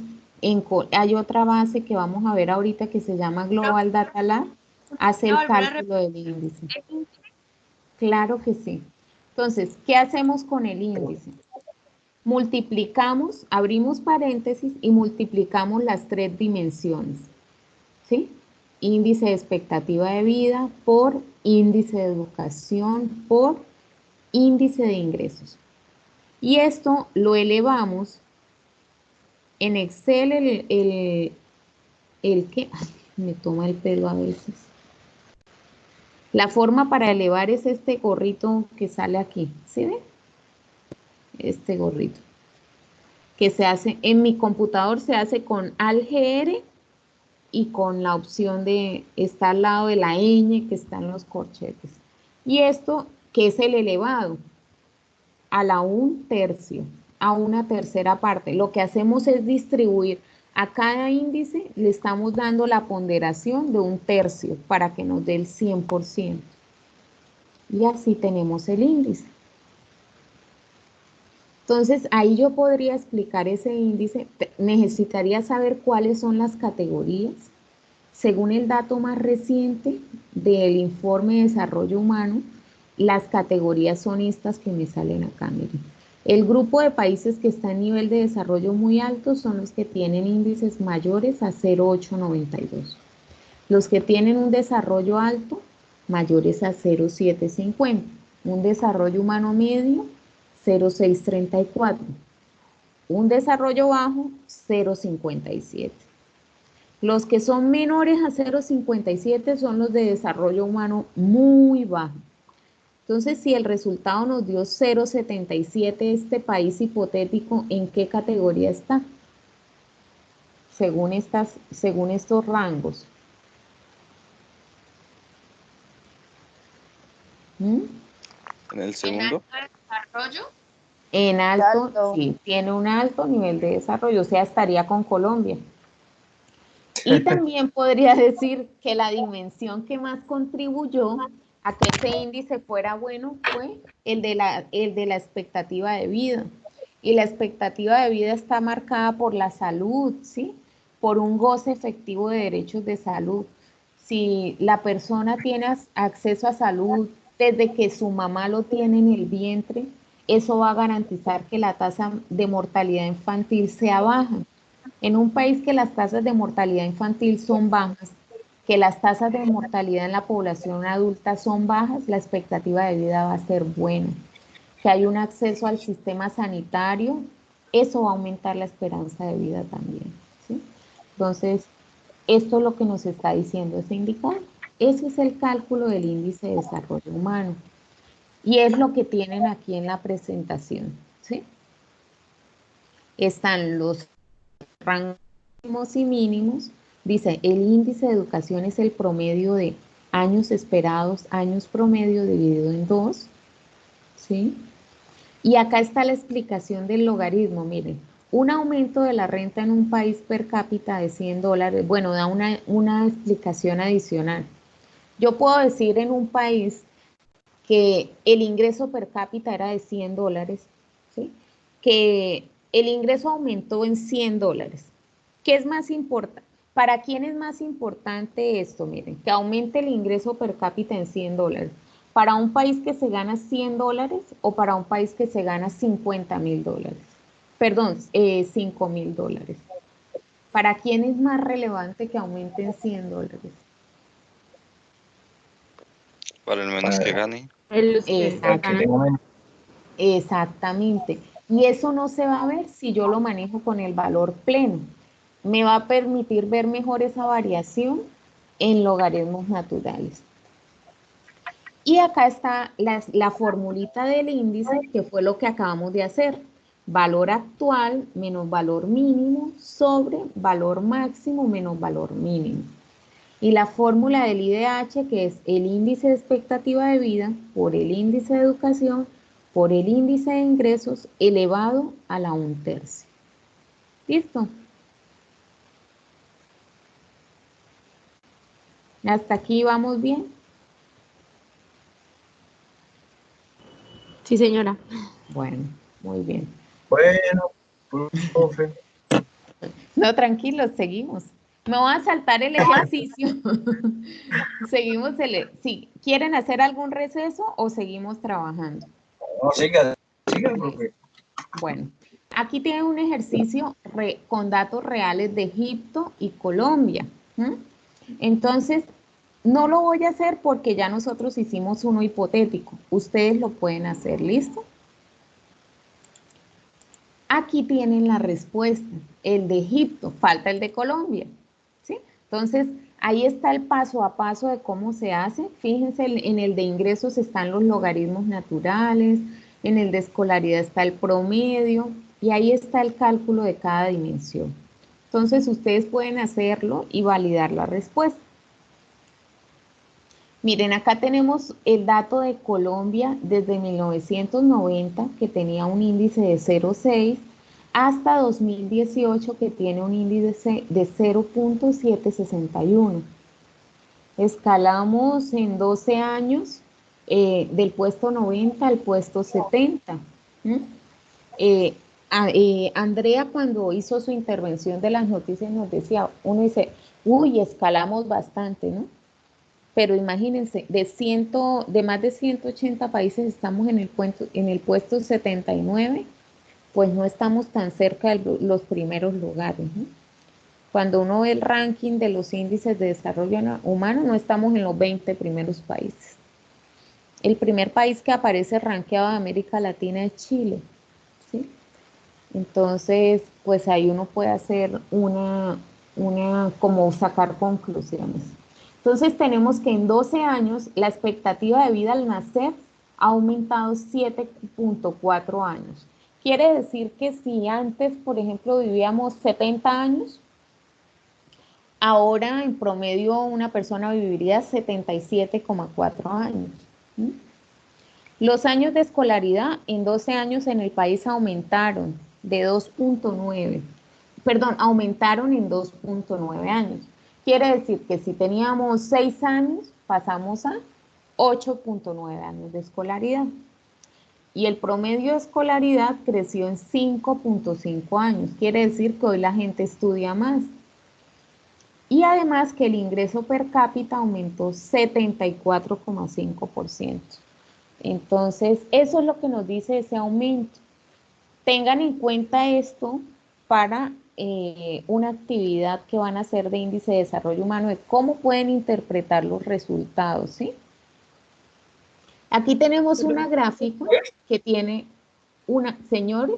hay otra base que vamos a ver ahorita que se llama Global Data Lab, hace Voy a el volver a cálculo del índice. repetir. Claro que sí. Entonces, ¿qué hacemos con el índice? Multiplicamos, abrimos paréntesis y multiplicamos las 3 dimensiones, ¿sí? Índice de expectativa de vida por índice de educación por índice de ingresos. Y esto lo elevamos en Excel, el que, ay, me toma el pelo a veces. La forma para elevar es este gorrito que sale aquí, ¿sí ven? Este gorrito. Que se hace, en mi computador se hace con ALGR y con la opción de, está al lado de la ñ que está en los corchetes. Y esto, que es el elevado, a la 1/3, a 1/3 parte. Lo que hacemos es distribuir a cada índice, le estamos dando la ponderación de 1/3 para que nos dé el 100%. Y así tenemos el índice. Entonces, ahí yo podría explicar ese índice. Necesitaría saber cuáles son las categorías. Según el dato más reciente del informe de desarrollo humano, las categorías son estas que me salen acá, miren. El grupo de países que está en nivel de desarrollo muy alto son los que tienen índices mayores a 0,892. Los que tienen un desarrollo alto, mayores a 0,750. Un desarrollo humano medio, 0,634. Un desarrollo bajo, 0,57. Los que son menores a 0,57 son los de desarrollo humano muy bajo. Entonces, si el resultado nos dio 0,77, este país hipotético, ¿en qué categoría está? Según estos rangos. ¿Mm? En el En segundo, alto desarrollo. En alto, Alto. sí, tiene un alto nivel de desarrollo, o sea, estaría con Colombia. Y también podría decir que la dimensión que más contribuyó a que ese índice fuera bueno fue el de la expectativa de vida. Y la expectativa de vida está marcada por la salud, ¿sí? Por un goce efectivo de derechos de salud. Si la persona tiene acceso a salud desde que su mamá lo tiene en el vientre, eso va a garantizar que la tasa de mortalidad infantil sea baja. En un país que las tasas de mortalidad infantil son bajas, que las tasas de mortalidad en la población adulta son bajas, la expectativa de vida va a ser buena. Que hay un acceso al sistema sanitario, eso va a aumentar la esperanza de vida también, ¿sí? Entonces, esto es lo que nos está diciendo ese indicador. Ese es el cálculo del índice de desarrollo humano. Y es lo que tienen aquí en la presentación, ¿sí? están los rangos mínimos y mínimos. Dice, el índice de educación es el promedio de años esperados, años promedio dividido en 2, ¿sí? Y acá está la explicación del logaritmo, miren. Un aumento de la renta en un país per cápita de $100, bueno, da una explicación adicional. Yo puedo decir en un país que el ingreso per cápita era de $100, ¿sí? Que el ingreso aumentó en $100. ¿Qué es más importante? ¿Para quién es más importante esto? Miren, que aumente el ingreso per cápita en $100. ¿Para un país que se gana $100 o para un país que se gana $50.000? Perdón, $5.000. ¿Para quién es más relevante que aumenten $100? Para el menos que gane. Los que Exacto. Que tenga menos. Exactamente. Y eso no se va a ver si yo lo manejo con el valor pleno. Me va a permitir ver mejor esa variación en logaritmos naturales. Y acá está la formulita del índice, que fue lo que acabamos de hacer. Valor actual menos valor mínimo sobre valor máximo menos valor mínimo. Y la fórmula del IDH, que es el índice de expectativa de vida por el índice de educación por el índice de ingresos elevado a la 1/3. ¿Listo? ¿Hasta aquí vamos bien? Sí, señora. Bueno, muy bien. Bueno, profe. No, tranquilos, seguimos. Me voy a saltar el ejercicio. Seguimos sí, ¿quieren hacer algún receso o seguimos trabajando? No, siga, profe. Bueno, aquí tienen un ejercicio con datos reales de Egipto y Colombia. Entonces, no lo voy a hacer porque ya nosotros hicimos uno hipotético. Ustedes lo pueden hacer, ¿listo? Aquí tienen la respuesta, el de Egipto, falta el de Colombia, ¿sí? Entonces, ahí está el paso a paso de cómo se hace. Fíjense, en el de ingresos están los logaritmos naturales, en el de escolaridad está el promedio, y ahí está el cálculo de cada dimensión. Entonces, ustedes pueden hacerlo y validar la respuesta. Miren, acá tenemos el dato de Colombia desde 1990, que tenía un índice de 0,6, hasta 2018, que tiene un índice de 0,761. Escalamos en 12 años del puesto 90 al puesto 70. Andrea, cuando hizo su intervención de las noticias, nos decía, uno dice, uy, escalamos bastante, ¿no? Pero imagínense, de más de 180 países estamos en el puesto 79, pues no estamos tan cerca de los primeros lugares, ¿no? Cuando uno ve el ranking de los índices de desarrollo humano, no estamos en los 20 primeros países. El primer país que aparece rankeado de América Latina es Chile, ¿sí? Entonces, pues ahí uno puede hacer como sacar conclusiones. Entonces tenemos que en 12 años la expectativa de vida al nacer ha aumentado 7.4 años. Quiere decir que si antes, por ejemplo, vivíamos 70 años, ahora en promedio una persona viviría 77,4 años. Los años de escolaridad en 12 años en el país aumentaron de 2.9, perdón, aumentaron en 2.9 años. Quiere decir que si teníamos 6 años, pasamos a 8.9 años de escolaridad. Y el promedio de escolaridad creció en 5.5 años. Quiere decir que hoy la gente estudia más. Y además que el ingreso per cápita aumentó 74,5%. Entonces, eso es lo que nos dice ese aumento. Tengan en cuenta esto para una actividad que van a hacer de índice de desarrollo humano, de cómo pueden interpretar los resultados, ¿sí? Aquí tenemos una gráfica que tiene señores,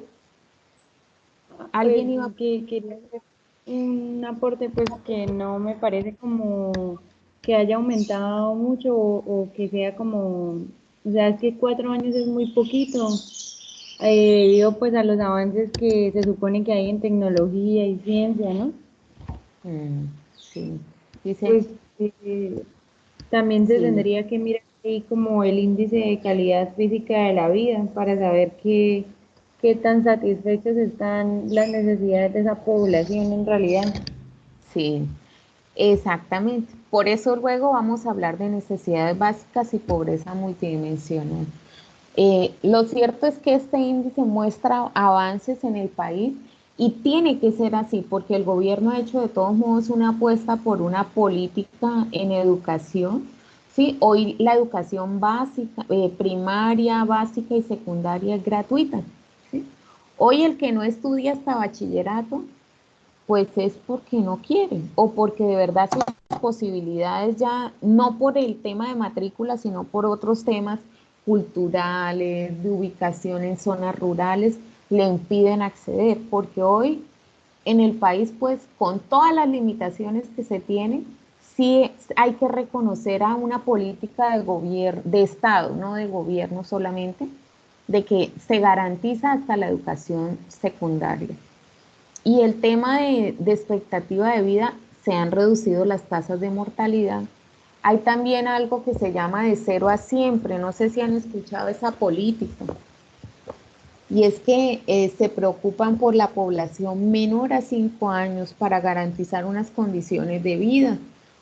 ¿alguien iba? Que quería hacer un aporte, pues que no me parece como que haya aumentado mucho o que sea como, o sea, es que 4 años es muy poquito. debido pues a los avances que se supone que hay en tecnología y ciencia, ¿no? Sí, dice, Pues también se sí, tendría que mirar ahí como el índice de calidad física de la vida para saber qué tan satisfechas están las necesidades de esa población en realidad. sí, exactamente. Por eso luego vamos a hablar de necesidades básicas y pobreza multidimensional. Lo cierto es que este índice muestra avances en el país y tiene que ser así porque el gobierno ha hecho de todos modos una apuesta por una política en educación. Sí, hoy la educación básica, primaria, básica y secundaria es gratuita. ¿Sí? Hoy el que no estudia hasta bachillerato, pues es porque no quiere o porque de verdad sus posibilidades ya, no por el tema de matrícula, sino por otros temas culturales, de ubicación en zonas rurales, le impiden acceder, porque hoy en el país, pues con todas las limitaciones que se tienen, sí hay que reconocer a una política de gobierno, de Estado, no de gobierno solamente, de que se garantiza hasta la educación secundaria. Y el tema de expectativa de vida, se han reducido las tasas de mortalidad. Hay también algo que se llama de cero a siempre, no sé si han escuchado esa política, y es que se preocupan por la población menor a 5 años para garantizar unas condiciones de vida,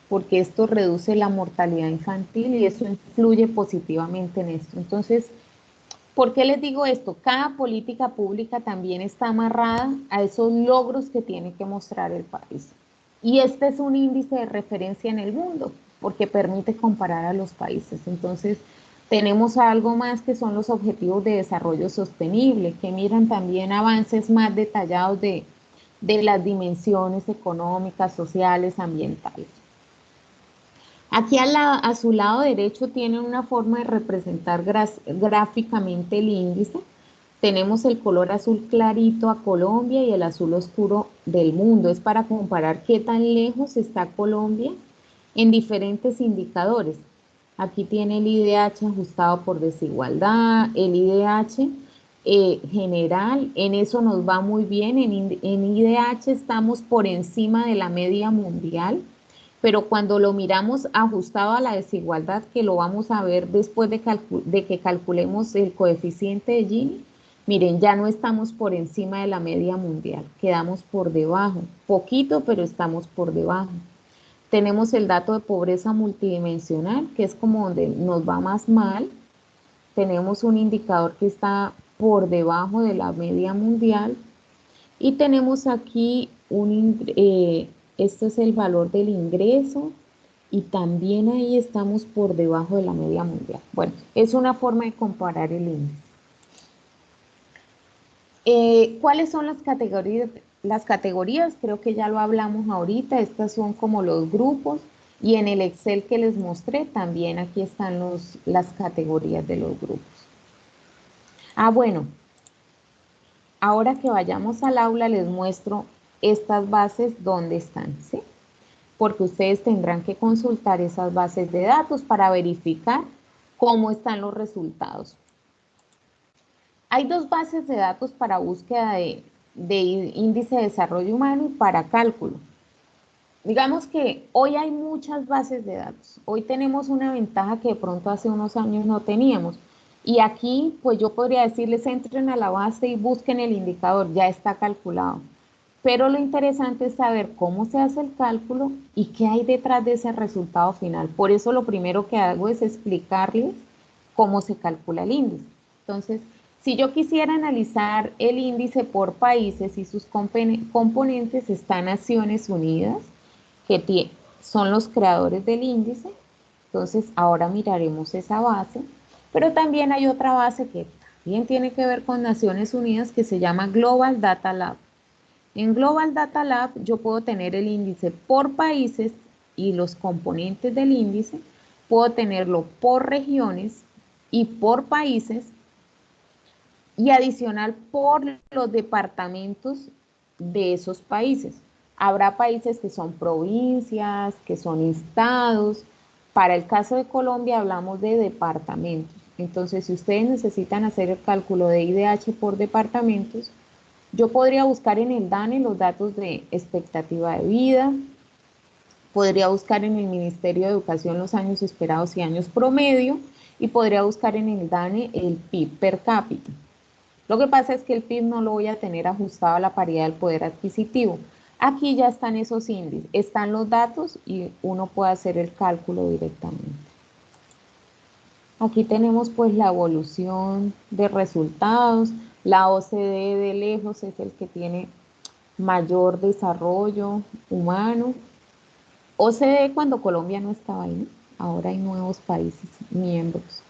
porque esto reduce la mortalidad infantil y eso influye positivamente en esto. Entonces, ¿por qué les digo esto? Cada política pública también está amarrada a esos logros que tiene que mostrar el país. Y este es un índice de referencia en el mundo, porque permite comparar a los países. Entonces, tenemos algo más que son los objetivos de desarrollo sostenible, que miran también avances más detallados de las dimensiones económicas, sociales, ambientales. Aquí a su lado derecho tienen una forma de representar gráficamente el índice. Tenemos el color azul clarito a Colombia y el azul oscuro del mundo. Es para comparar qué tan lejos está Colombia en diferentes indicadores. Aquí tiene el IDH ajustado por desigualdad, el IDH general, en eso nos va muy bien. En IDH estamos por encima de la media mundial, pero cuando lo miramos ajustado a la desigualdad, que lo vamos a ver después de que calculemos el coeficiente de Gini, miren, ya no estamos por encima de la media mundial, quedamos por debajo, poquito, pero estamos por debajo. Tenemos el dato de pobreza multidimensional, que es como donde nos va más mal. Tenemos un indicador que está por debajo de la media mundial. Y tenemos aquí este es el valor del ingreso y también ahí estamos por debajo de la media mundial. Bueno, es una forma de comparar el índice. ¿Cuáles son las categorías? Las categorías, creo que ya lo hablamos ahorita, estas son como los grupos y en el Excel que les mostré también aquí están las categorías de los grupos. Bueno, ahora que vayamos al aula les muestro estas bases dónde están, ¿sí? Porque ustedes tendrán que consultar esas bases de datos para verificar cómo están los resultados. Hay dos bases de datos para búsqueda de índice de desarrollo humano y para cálculo. Digamos que hoy hay muchas bases de datos. Hoy tenemos una ventaja que de pronto hace unos años no teníamos. Y aquí, pues yo podría decirles, entren a la base y busquen el indicador, ya está calculado. Pero lo interesante es saber cómo se hace el cálculo y qué hay detrás de ese resultado final. Por eso lo primero que hago es explicarles cómo se calcula el índice. Entonces, si yo quisiera analizar el índice por países y sus componentes, están Naciones Unidas, que son los creadores del índice. Entonces, ahora miraremos esa base. Pero también hay otra base que también tiene que ver con Naciones Unidas que se llama Global Data Lab. En Global Data Lab yo puedo tener el índice por países y los componentes del índice, puedo tenerlo por regiones y por países y adicional por los departamentos de esos países. Habrá países que son provincias, que son estados. Para el caso de Colombia hablamos de departamentos. Entonces, si ustedes necesitan hacer el cálculo de IDH por departamentos, yo podría buscar en el DANE los datos de expectativa de vida, podría buscar en el Ministerio de Educación los años esperados y años promedio, y podría buscar en el DANE el PIB per cápita. Lo que pasa es que el PIB no lo voy a tener ajustado a la paridad del poder adquisitivo. Aquí ya están esos índices, están los datos y uno puede hacer el cálculo directamente. Aquí tenemos pues la evolución de resultados. La OCDE de lejos es el que tiene mayor desarrollo humano. OCDE cuando Colombia no estaba ahí, ¿no? Ahora hay nuevos países miembros.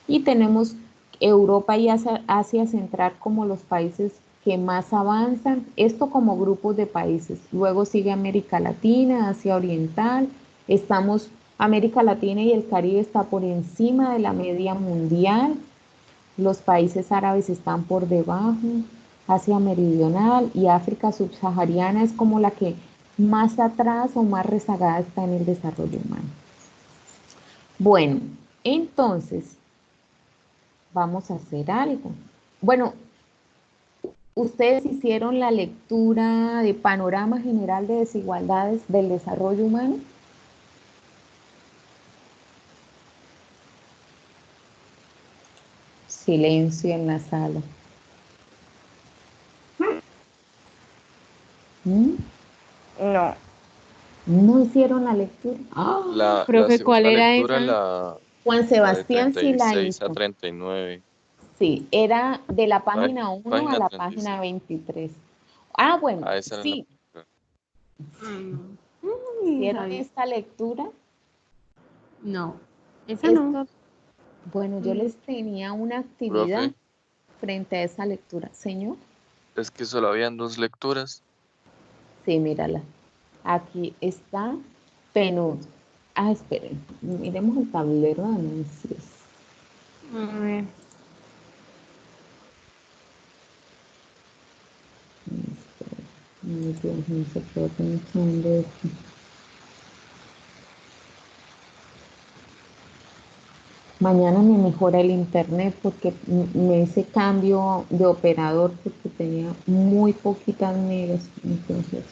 Y tenemos Europa y Asia Central como los países que más avanzan, esto como grupos de países. Luego sigue América Latina, Asia Oriental, América Latina y el Caribe está por encima de la media mundial, los países árabes están por debajo, Asia Meridional y África subsahariana es como la que más atrás o más rezagada está en el desarrollo humano. Bueno, entonces, vamos a hacer algo. Bueno, ustedes hicieron la lectura de panorama general de desigualdades del desarrollo humano. Silencio en la sala. ¿Mm? No. ¿No hicieron la lectura? La Profe, ¿cuál segunda era lectura, esa? Juan la de Sebastián sí la 36 a hizo. 39. Sí, era de la página 1 a Página la 36. página 23. Ah, bueno, Ah, esa era la sí, hicieron Sabía. esta lectura. No, esa no. Bueno, yo les tenía una actividad profe. frente a esa lectura. Señor, Es que solo habían 2 lecturas. sí, mírala. Aquí está penudo. Ah, esperen, miremos el tablero de anuncios. A ver. Ay, Dios, no se puede pensando esto. Mañana me mejora el internet porque me hice cambio de operador porque tenía muy poquitas megas. Entonces,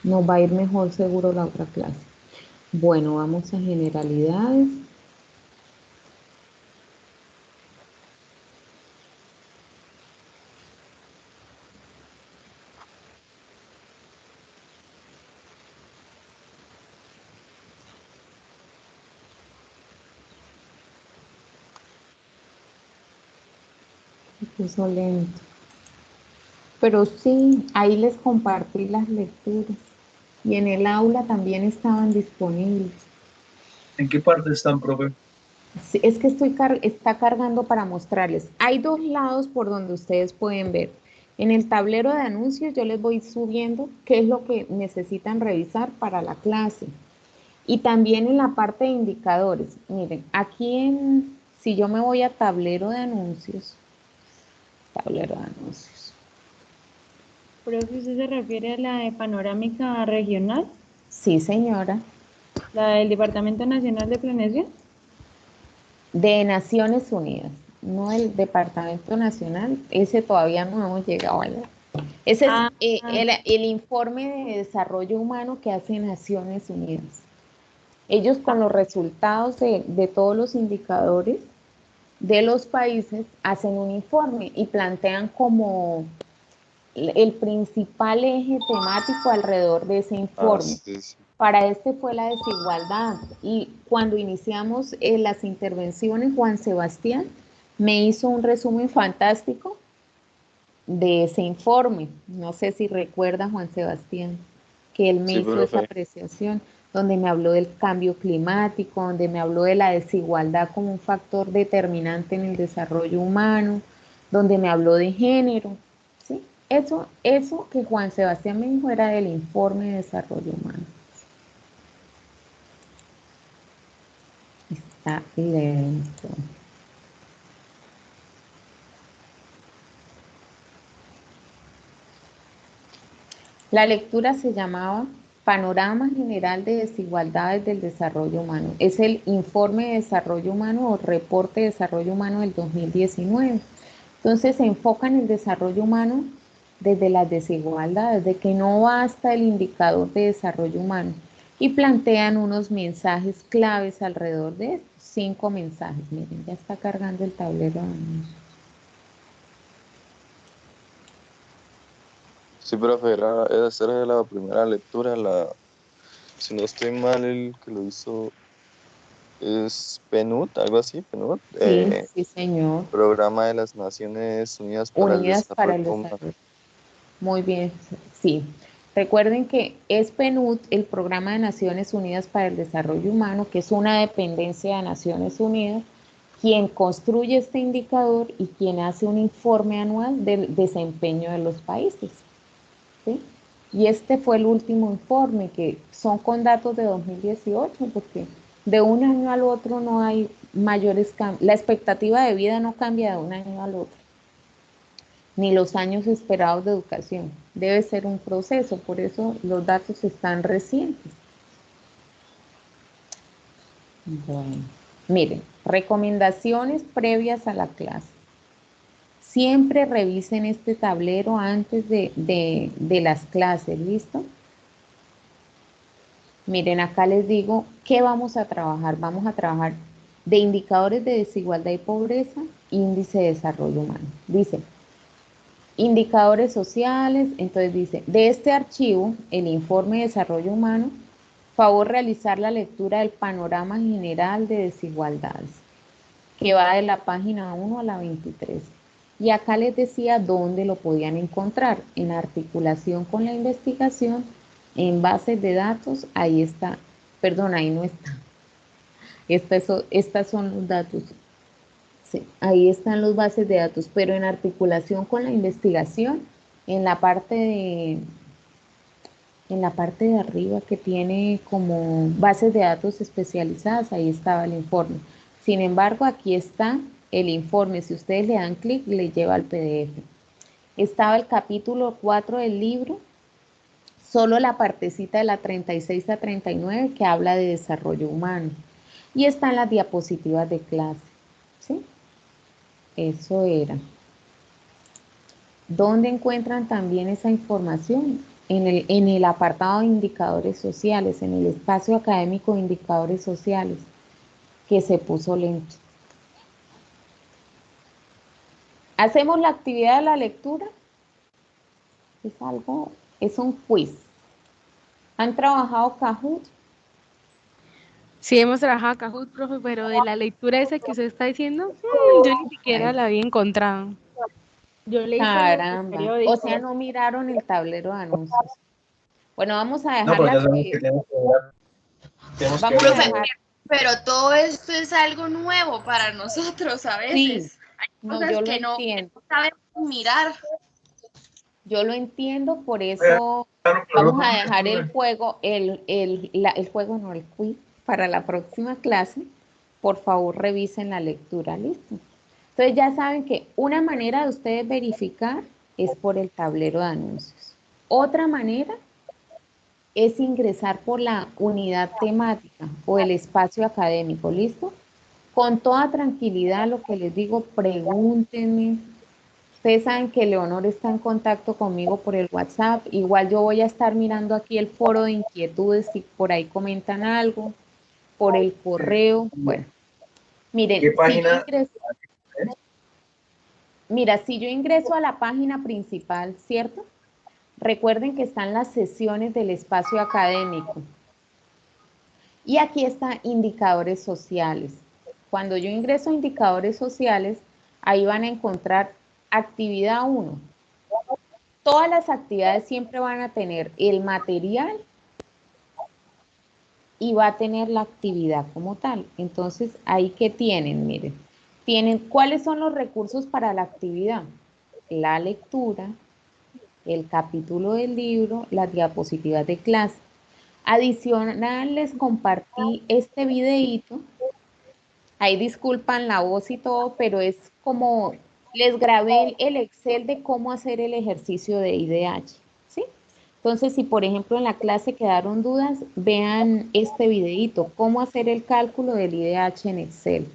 nos va a ir mejor seguro la otra clase. Bueno, vamos a generalidades. Se puso lento. Pero sí, ahí les compartí las lecturas. Y en el aula también estaban disponibles. ¿En qué parte están, profe? Sí, es que está cargando para mostrarles. Hay dos lados por donde ustedes pueden ver. En el tablero de anuncios yo les voy subiendo qué es lo que necesitan revisar para la clase. Y también en la parte de indicadores. Miren, si yo me voy a tablero de anuncios, Profe, ¿usted se refiere a la de panorámica regional? Sí, señora. ¿La del Departamento Nacional de Planeación? De Naciones Unidas, no el Departamento Nacional, ese todavía no hemos llegado allá. Ese es Ah, el informe de desarrollo humano que hace Naciones Unidas. Ellos con los resultados de todos los indicadores de los países hacen un informe y plantean como el principal eje temático alrededor de ese Ah, informe. sí, sí. Para este fue la desigualdad y cuando iniciamos las intervenciones, Juan Sebastián me hizo un resumen fantástico de ese informe. No sé si recuerda Juan Sebastián que él me Sí, hizo esa profe. apreciación, donde me habló del cambio climático, donde me habló de la desigualdad como un factor determinante en el desarrollo humano, donde me habló de género. ¿Sí? Eso que Juan Sebastián me dijo era del informe de desarrollo humano. Está lento. La lectura se llamaba Panorama General de Desigualdades del Desarrollo Humano. Es el Informe de Desarrollo Humano o Reporte de Desarrollo Humano del 2019. Entonces se enfoca en el desarrollo humano desde las desigualdades, de que no basta el indicador de desarrollo humano, y plantean unos mensajes claves alrededor de esto. 5 mensajes. Miren, ya está cargando el tablero. Sí, profe, esa era la primera lectura, si no estoy mal, el que lo hizo es PNUD, algo así, PNUD, Sí, sí, señor. Programa de las Naciones Unidas para el Unidas para Desarrollo el Humano. Desarrollo. Muy bien, sí. Recuerden que es PNUD, el Programa de Naciones Unidas para el Desarrollo Humano, que es una dependencia de Naciones Unidas, quien construye este indicador y quien hace un informe anual del desempeño de los países. ¿Sí? Y este fue el último informe, que son con datos de 2018, porque de un año al otro no hay mayores cambios. La expectativa de vida no cambia de un año al otro, ni los años esperados de educación. Debe ser un proceso, por eso los datos están recientes. Bueno, miren, recomendaciones previas a la clase. Siempre revisen este tablero antes de las clases, ¿listo? Miren, acá les digo qué vamos a trabajar. Vamos a trabajar de indicadores de desigualdad y pobreza, índice de desarrollo humano. Dice, indicadores sociales, entonces dice, de este archivo, el informe de desarrollo humano, favor realizar la lectura del panorama general de desigualdades, que va de la página 1 a la 23. Y acá les decía dónde lo podían encontrar, en articulación con la investigación, en bases de datos, ahí está, perdón, ahí no está, estas son los datos. Sí, ahí están los bases de datos, pero en articulación con la investigación, en la parte de arriba que tiene como bases de datos especializadas, ahí estaba el informe. Sin embargo, aquí está el informe. Si ustedes le dan clic, le lleva al PDF. Estaba el capítulo 4 del libro, solo la partecita de la 36 a 39 que habla de desarrollo humano. Y están las diapositivas de clase. ¿Sí? Eso era. ¿Dónde encuentran también esa información? En el apartado de indicadores sociales, en el espacio académico de indicadores sociales, que se puso lento. Hacemos la actividad de la lectura. Es un quiz. ¿Han trabajado Kahoot? Sí, hemos trabajado Kahoot, profe, pero de la lectura esa que usted está diciendo, yo ni siquiera Ay, la había encontrado. Yo leí solo los caramba. O sea, periódicos. no miraron el tablero de anuncios. Bueno, vamos a No, dejar pero la ya sabemos que actividad. tenemos que Vamos a Profe, ver. dejar. pero todo esto es algo nuevo para nosotros a Sí, veces. Hay no, cosas yo lo que entiendo. no sabemos mirar. Yo lo entiendo, por Claro, eso pero no vamos por a dejar el lectura. juego, el juego no, el quiz para la próxima clase. Por favor, revisen la lectura, ¿listo? Entonces ya saben que una manera de ustedes verificar es por el tablero de anuncios. Otra manera es ingresar por la unidad temática o el espacio académico, ¿listo? Con toda tranquilidad, lo que les digo, pregúntenme. Ustedes saben que Leonor está en contacto conmigo por el WhatsApp. Igual yo voy a estar mirando aquí el foro de inquietudes si por ahí comentan algo, por el correo. Bueno, ¿Qué miren, página? si yo ingreso a la página principal, ¿cierto? Recuerden que están las sesiones del espacio académico. Y aquí están indicadores sociales. Cuando yo ingreso a indicadores sociales, ahí van a encontrar actividad 1. Todas las actividades siempre van a tener el material y va a tener la actividad como tal. Entonces, ahí que tienen, miren, tienen cuáles son los recursos para la actividad. La lectura, el capítulo del libro, las diapositivas de clase. Adicional, les compartí este videíto. Ahí disculpan la voz y todo, pero es como les grabé el Excel de cómo hacer el ejercicio de IDH, ¿sí? Entonces, si por ejemplo en la clase quedaron dudas, vean este videito, cómo hacer el cálculo del IDH en Excel.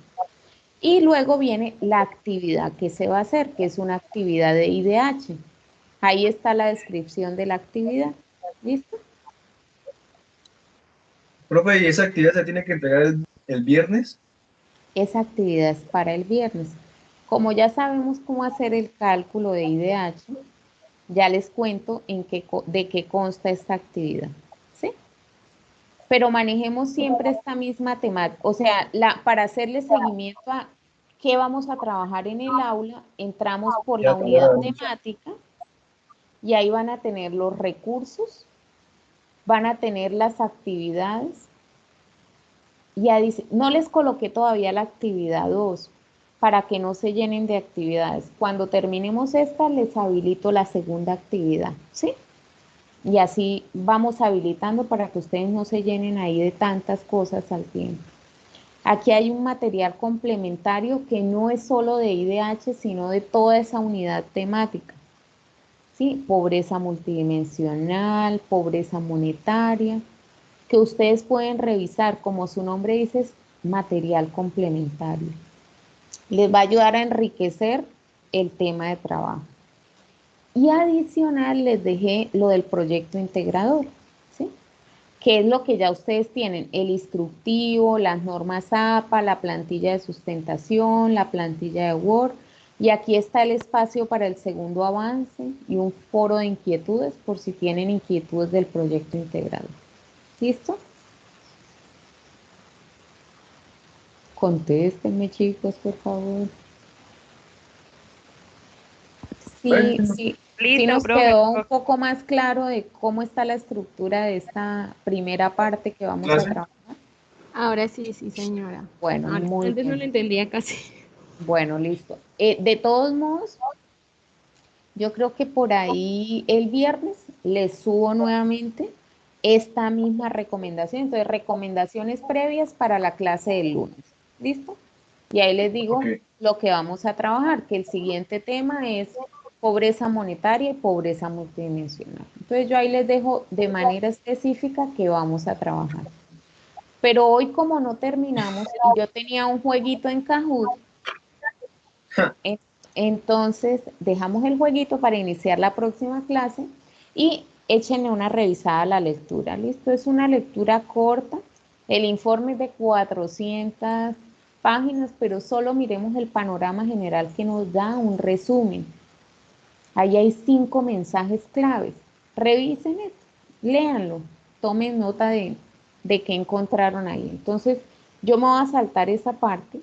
Y luego viene la actividad que se va a hacer, que es una actividad de IDH. Ahí está la descripción de la actividad. ¿Listo? Profe, ¿y esa actividad se tiene que entregar el viernes? Esa actividad es para el viernes. Como ya sabemos cómo hacer el cálculo de IDH, ya les cuento de qué consta esta actividad. ¿Sí? Pero manejemos siempre esta misma temática. O sea, para hacerle seguimiento a qué vamos a trabajar en el aula, entramos por la Ya, unidad claro. temática y ahí van a tener los recursos, van a tener las actividades. No les coloqué todavía la actividad 2 para que no se llenen de actividades. Cuando terminemos esta, les habilito la segunda actividad, ¿sí? Y así vamos habilitando para que ustedes no se llenen ahí de tantas cosas al tiempo. Aquí hay un material complementario que no es solo de IDH, sino de toda esa unidad temática. ¿Sí? Pobreza multidimensional, pobreza monetaria, que ustedes pueden revisar, como su nombre dice, es material complementario. Les va a ayudar a enriquecer el tema de trabajo. Y adicional les dejé lo del proyecto integrador, ¿sí? Que es lo que ya ustedes tienen, el instructivo, las normas APA, la plantilla de sustentación, la plantilla de Word, y aquí está el espacio para el segundo avance y un foro de inquietudes por si tienen inquietudes del proyecto integrador. ¿Listo? Contéstenme, chicos, por favor. Sí, Bueno, sí, sí Listo, nos profe. quedó un poco más claro de cómo está la estructura de esta primera parte que vamos a clase. trabajar. Ahora sí, sí, señora. Bueno, Ahora, muy antes no lo bien. entendía casi. Bueno, listo. De todos modos, yo creo que por ahí el viernes les subo nuevamente esta misma recomendación. Entonces, recomendaciones previas para la clase del lunes. ¿Listo? Y ahí les Ok. digo lo que vamos a trabajar, que el siguiente tema es pobreza monetaria y pobreza multidimensional. Entonces, yo ahí les dejo de manera específica que vamos a trabajar. Pero hoy como no terminamos y yo tenía un jueguito en Kahoot, en- entonces, dejamos el jueguito para iniciar la próxima clase y échenle una revisada a la lectura. ¿Listo? Es una lectura corta. El informe es de 400 páginas, pero solo miremos el panorama general que nos da un resumen. Ahí hay 5 mensajes claves. Revisen esto, léanlo, tomen nota de qué encontraron ahí. Entonces, yo me voy a saltar esa parte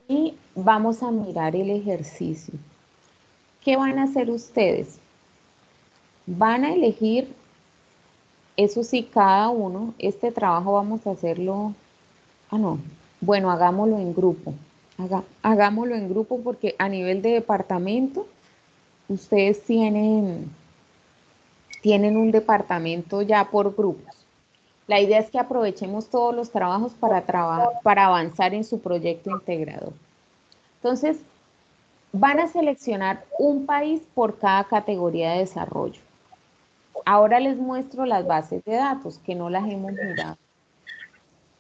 y vamos a mirar el ejercicio. ¿Qué van a hacer ustedes? Van a elegir, eso sí, cada uno, este trabajo vamos a hacerlo, no, bueno, hagámoslo en grupo. Hagámoslo en grupo porque a nivel de departamento, ustedes tienen un departamento ya por grupos. La idea es que aprovechemos todos los trabajos para avanzar en su proyecto integrador. Entonces, van a seleccionar un país por cada categoría de desarrollo. Ahora les muestro las bases de datos que no las hemos mirado.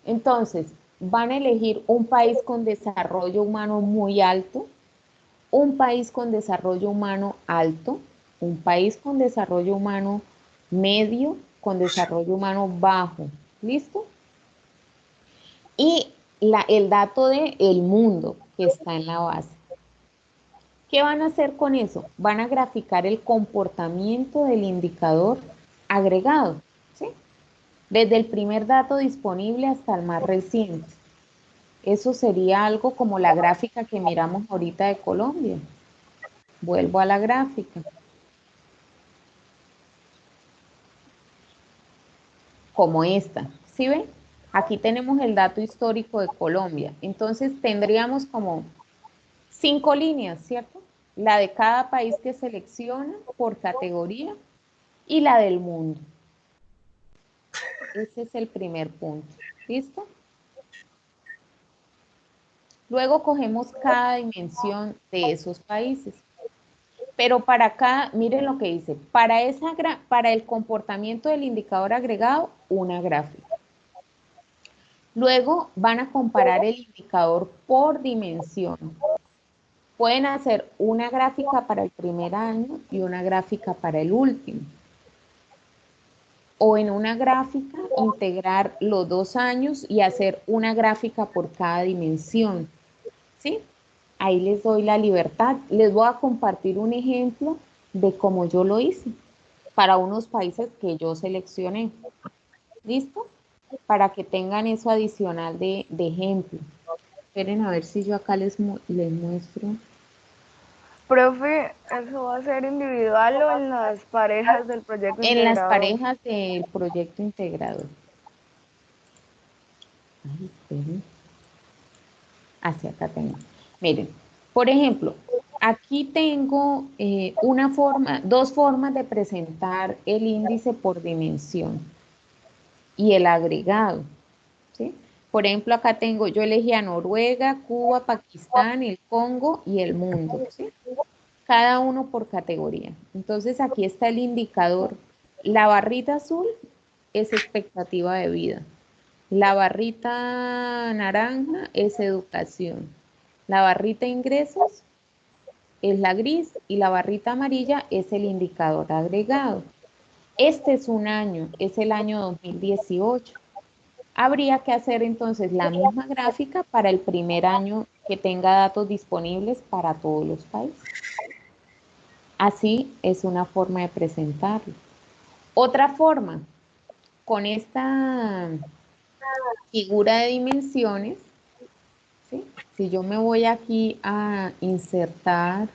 Entonces, van a elegir un país con desarrollo humano muy alto, un país con desarrollo humano alto, un país con desarrollo humano medio, con desarrollo humano bajo. ¿Listo? Y el dato de el mundo que está en la base. ¿Qué van a hacer con eso? Van a graficar el comportamiento del indicador agregado, ¿sí? Desde el primer dato disponible hasta el más reciente. Eso sería algo como la gráfica que miramos ahorita de Colombia. Vuelvo a la gráfica. Como esta, ¿sí ven? Aquí tenemos el dato histórico de Colombia. Entonces tendríamos como 5 líneas, ¿cierto? La de cada país que selecciona por categoría y la del mundo. Ese es el primer punto. ¿Listo? Luego cogemos cada dimensión de esos países. Pero para acá, miren lo que dice, para el comportamiento del indicador agregado, una gráfica. Luego van a comparar el indicador por dimensión. Pueden hacer una gráfica para el primer año y una gráfica para el último. O en una gráfica integrar los 2 años y hacer una gráfica por cada dimensión. ¿Sí? Ahí les doy la libertad. Les voy a compartir un ejemplo de cómo yo lo hice para unos países que yo seleccioné. ¿Listo? Para que tengan eso adicional de ejemplo. Esperen a ver si yo acá les muestro. Profe, ¿eso va a ser individual o en las parejas del proyecto En integrador? las parejas del proyecto integrador. Ay, esperen. Hacia acá tengo. Miren, por ejemplo, aquí tengo dos formas de presentar el índice por dimensión y el agregado, ¿sí? Por ejemplo, acá tengo, yo elegí a Noruega, Cuba, Pakistán, el Congo y el mundo, ¿sí? Cada uno por categoría. Entonces, aquí está el indicador. La barrita azul es expectativa de vida. La barrita naranja es educación. La barrita ingresos es la gris y la barrita amarilla es el indicador agregado. Este es un año, es el año 2018. Habría que hacer entonces la misma gráfica para el primer año que tenga datos disponibles para todos los países. Así es una forma de presentarlo. Otra forma, con esta figura de dimensiones, ¿sí? Si yo me voy aquí a insertar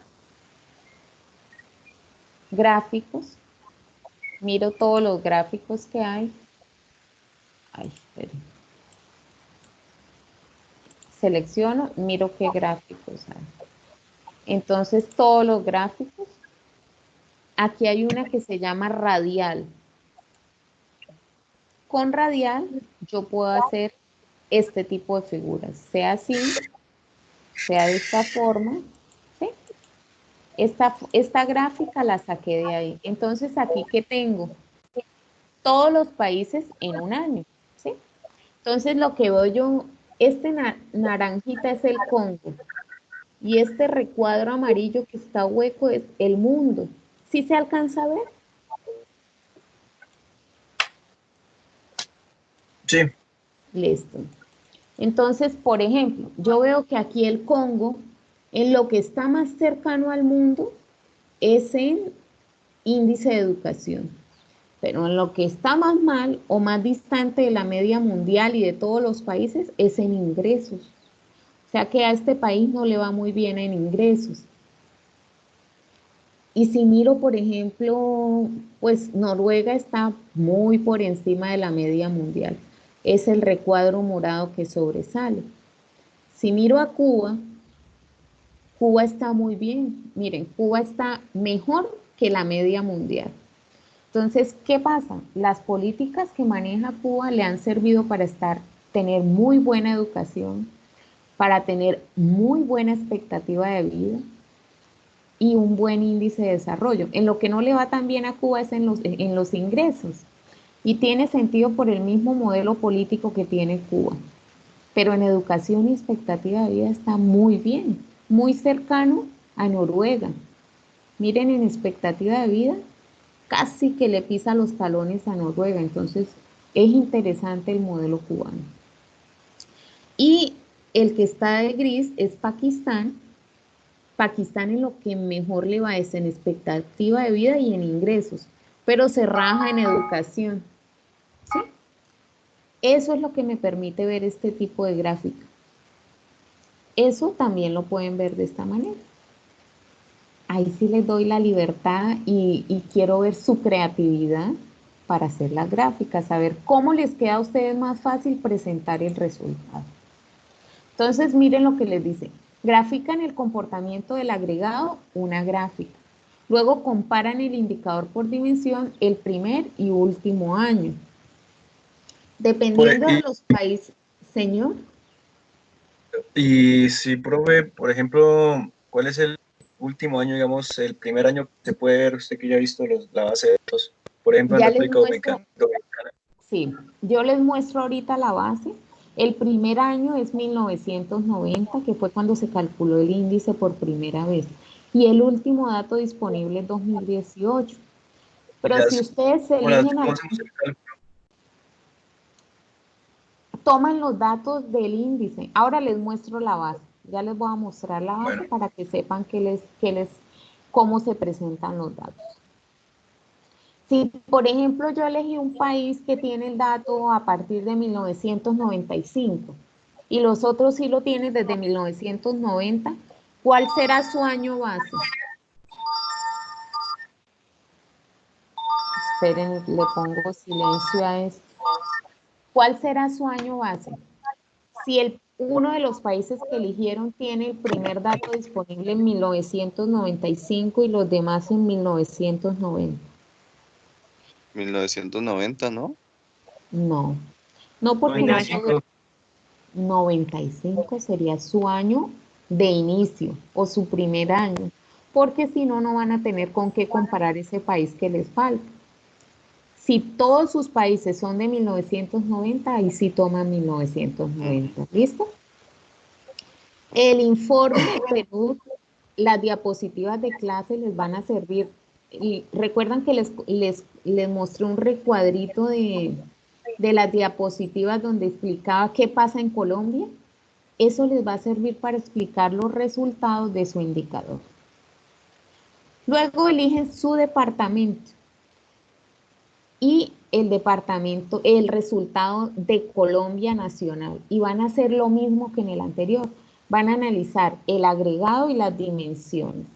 gráficos, miro todos los gráficos que hay. Ay, esperen. Selecciono, miro qué gráficos hay. Entonces, todos los gráficos. Aquí hay una que se llama radial. Con radial, yo puedo hacer este tipo de figuras, sea así, sea de esta forma, ¿sí? Esta gráfica la saqué de ahí. Entonces, aquí, ¿qué tengo? Todos los países en un año, ¿sí? Entonces, lo que veo yo, naranjita es el Congo y este recuadro amarillo que está hueco es el mundo. ¿Sí se alcanza a ver? Sí. Listo. Entonces, por ejemplo, yo veo que aquí el Congo, en lo que está más cercano al mundo, es en índice de educación. Pero en lo que está más mal o más distante de la media mundial y de todos los países es en ingresos. O sea que a este país no le va muy bien en ingresos. Y si miro, por ejemplo, pues Noruega está muy por encima de la media mundial. Es el recuadro morado que sobresale. Si miro a Cuba, Cuba está muy bien. Miren, Cuba está mejor que la media mundial. Entonces, ¿qué pasa? Las políticas que maneja Cuba le han servido para tener muy buena educación, para tener muy buena expectativa de vida y un buen índice de desarrollo. En lo que no le va tan bien a Cuba es en los ingresos. Y tiene sentido por el mismo modelo político que tiene Cuba. Pero en educación y expectativa de vida está muy bien, muy cercano a Noruega. Miren, en expectativa de vida, casi que le pisa los talones a Noruega. Entonces, es interesante el modelo cubano. Y el que está de gris es Pakistán. Pakistán en lo que mejor le va es en expectativa de vida y en ingresos, pero se raja en educación. ¿Sí? Eso es lo que me permite ver este tipo de gráfica. Eso también lo pueden ver de esta manera. Ahí sí les doy la libertad y quiero ver su creatividad para hacer las gráficas, saber cómo les queda a ustedes más fácil presentar el resultado. Entonces, miren lo que les dice. Grafican el comportamiento del agregado, una gráfica. Luego comparan el indicador por dimensión el primer y último año. Dependiendo de los países, señor. Y si, profe, por ejemplo, ¿cuál es último año, digamos, el primer año, se puede ver, usted que ya ha visto la base de datos, por ejemplo, en Ya les República muestro, Dominicana. sí, yo les muestro ahorita la base. El primer año es 1990, que fue cuando se calculó el índice por primera vez. Y el último dato disponible es 2018. Pero Ya si ustedes eligen, ¿cómo hacemos el cálculo? toman los datos del índice. Ahora les muestro la base. Ya les voy a mostrar la base Bueno, para que sepan cómo se presentan los datos. Si, por ejemplo, yo elegí un país que tiene el dato a partir de 1995 y los otros sí lo tienen desde 1990, ¿cuál será su año base? Esperen, le pongo silencio a esto. ¿Cuál será su año base? Si uno de los países que eligieron tiene el primer dato disponible en 1995 y los demás en 1990. 1990, ¿no? No, no porque no se 95, 95 sería su año de inicio o su primer año, porque si no, no van a tener con qué comparar ese país que les falta. Si todos sus países son de 1990, ahí sí toman 1990. ¿Listo? El informe, pero las diapositivas de clase les van a servir. Y recuerdan que les mostré un recuadrito de las diapositivas donde explicaba qué pasa en Colombia. Eso les va a servir para explicar los resultados de su indicador. Luego eligen su departamento y el departamento, el resultado de Colombia Nacional. Y van a hacer lo mismo que en el anterior. Van a analizar el agregado y las dimensiones.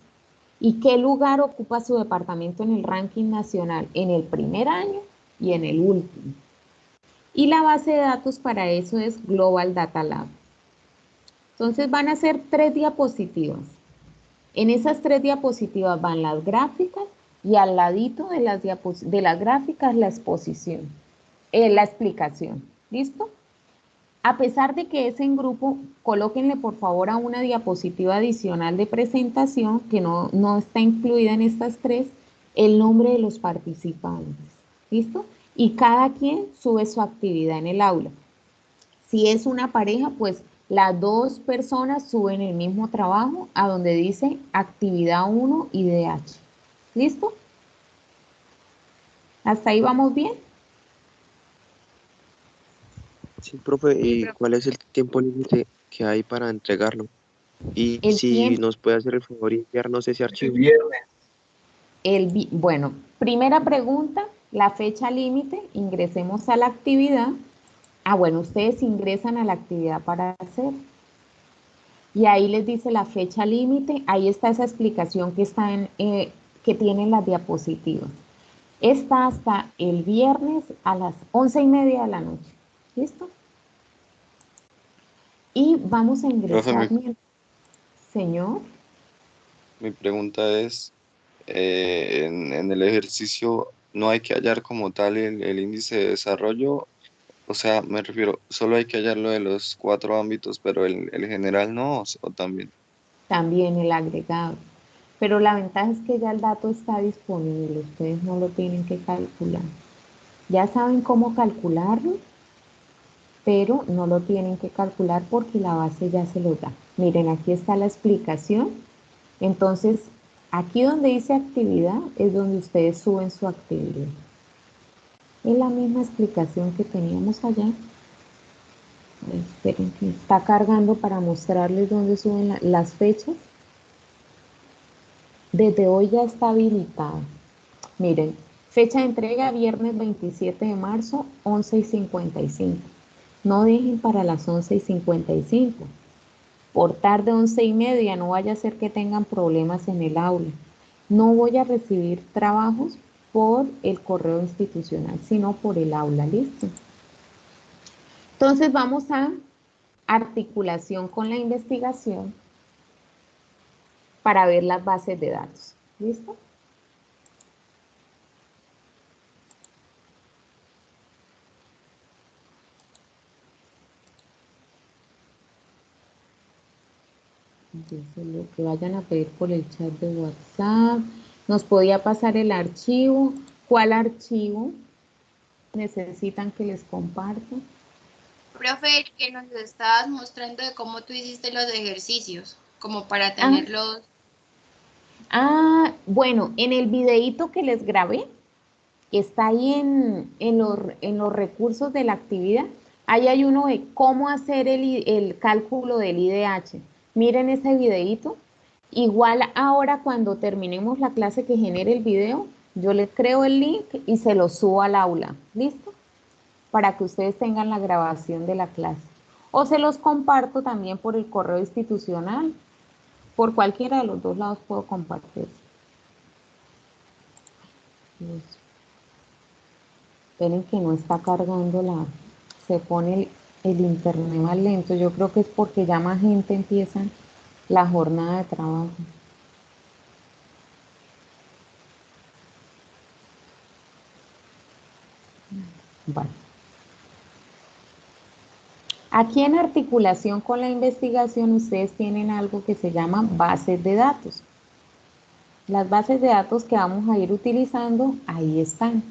¿Y qué lugar ocupa su departamento en el ranking nacional? En el primer año y en el último. Y la base de datos para eso es Global Data Lab. Entonces van a hacer 3 diapositivas. En esas 3 diapositivas van las gráficas y al ladito de las gráficas la exposición, la explicación. ¿Listo? A pesar de que es en grupo, colóquenle por favor a una diapositiva adicional de presentación que no está incluida en estas 3, el nombre de los participantes. ¿Listo? Y cada quien sube su actividad en el aula. Si es una pareja, pues las 2 personas suben el mismo trabajo a donde dice actividad 1 y DH. ¿Listo? ¿Hasta ahí vamos bien? Sí, profe, ¿y cuál es el tiempo límite que hay para entregarlo? Y El si tiempo, nos puede hacer el favor y enviarnos ese el archivo. viernes. bueno, primera pregunta, la fecha límite, ingresemos a la actividad. Bueno, ustedes ingresan a la actividad para hacer. Y ahí les dice la fecha límite, ahí está esa explicación que tienen las diapositivas. Está hasta el viernes a las 11:30 de la noche. ¿Listo? Y vamos a Profe, ingresar, señor. mi pregunta es, en el ejercicio no hay que hallar como tal el índice de desarrollo, o sea, me refiero, solo hay que hallar lo de los 4 ámbitos, pero el general no, o también. También el agregado. Pero la ventaja es que ya el dato está disponible, ustedes no lo tienen que calcular. Ya saben cómo calcularlo, pero no lo tienen que calcular porque la base ya se lo da. Miren, aquí está la explicación. Entonces, aquí donde dice actividad es donde ustedes suben su actividad. Es la misma explicación que teníamos allá. Esperen que está cargando para mostrarles dónde suben las fechas. Desde hoy ya está habilitado. Miren, fecha de entrega viernes 27 de marzo, 11:55. No dejen para las 11:55. Por tarde 11:30, no vaya a ser que tengan problemas en el aula. No voy a recibir trabajos por el correo institucional, sino por el aula, ¿listo? Entonces vamos a articulación con la investigación para ver las bases de datos, ¿listo? Dice lo que vayan a pedir por el chat de WhatsApp. Nos podía pasar el archivo. ¿Cuál archivo necesitan que les comparta? Profe, que nos estabas mostrando de cómo tú hiciste los ejercicios, como para tenerlos. Bueno, en el videíto que les grabé, que está ahí en los recursos de la actividad, ahí hay uno de cómo hacer el cálculo del IDH. Miren ese videíto. Igual ahora cuando terminemos la clase que genere el video, yo les creo el link y se lo subo al aula. ¿Listo? Para que ustedes tengan la grabación de la clase. O se los comparto también por el correo institucional. Por cualquiera de los dos lados puedo compartir. Esperen que no está cargando se pone el internet más lento. Yo creo que es porque ya más gente empieza la jornada de trabajo. Bueno. Aquí en articulación con la investigación ustedes tienen algo que se llama bases de datos. Las bases de datos que vamos a ir utilizando, ahí están.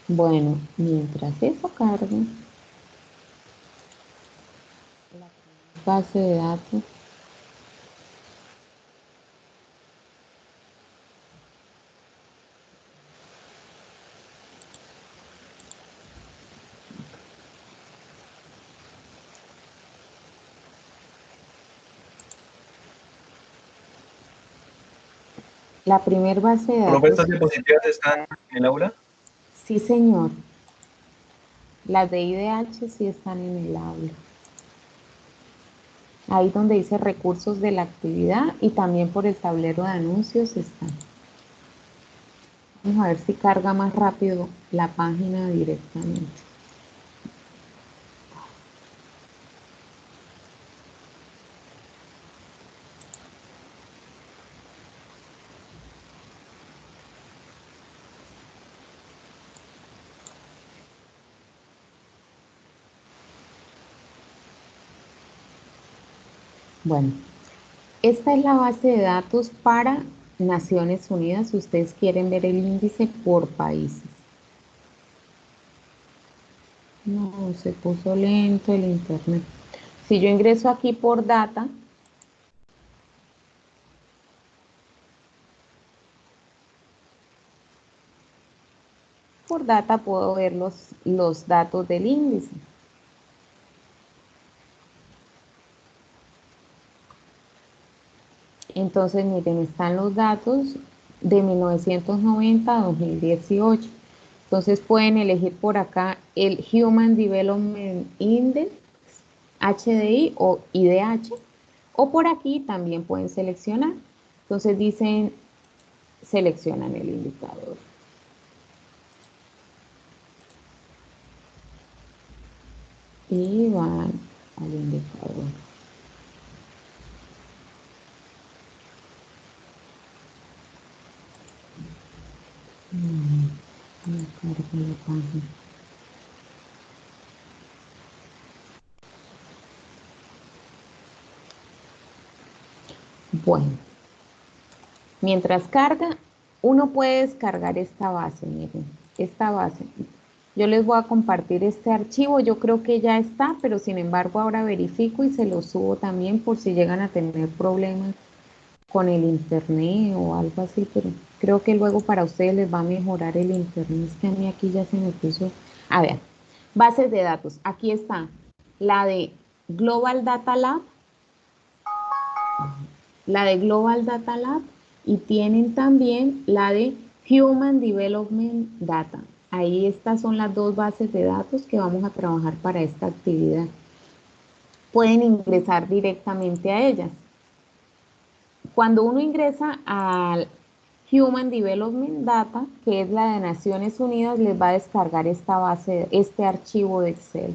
Bueno, mientras eso cargue, la base de datos. La primera base de datos. ¿Estas diapositivas están en el aula? Sí, señor. Las de IDH sí están en el aula. Ahí donde dice recursos de la actividad y también por el tablero de anuncios están. Vamos a ver si carga más rápido la página directamente. Bueno, esta es la base de datos para Naciones Unidas. Si ustedes quieren ver el índice por países. No, se puso lento el internet. Si yo ingreso aquí por data, puedo ver los datos del índice. Entonces, miren, están los datos de 1990 a 2018. Entonces, pueden elegir por acá el Human Development Index, HDI o IDH, o por aquí también pueden seleccionar. Entonces, dicen, seleccionan el indicador. Y van al indicador. Bueno, mientras carga, uno puede descargar esta base, miren, esta base. Yo les voy a compartir este archivo, yo creo que ya está, pero sin embargo ahora verifico y se lo subo también por si llegan a tener problemas con el internet o algo así, pero creo que luego para ustedes les va a mejorar el internet. Es que a mí aquí ya se me puso. A ver, bases de datos. Aquí está la de Global Data Lab, y tienen también la de Human Development Data. Ahí estas son las dos bases de datos que vamos a trabajar para esta actividad. Pueden ingresar directamente a ellas. Cuando uno ingresa al Human Development Data, que es la de Naciones Unidas, les va a descargar esta base, este archivo de Excel.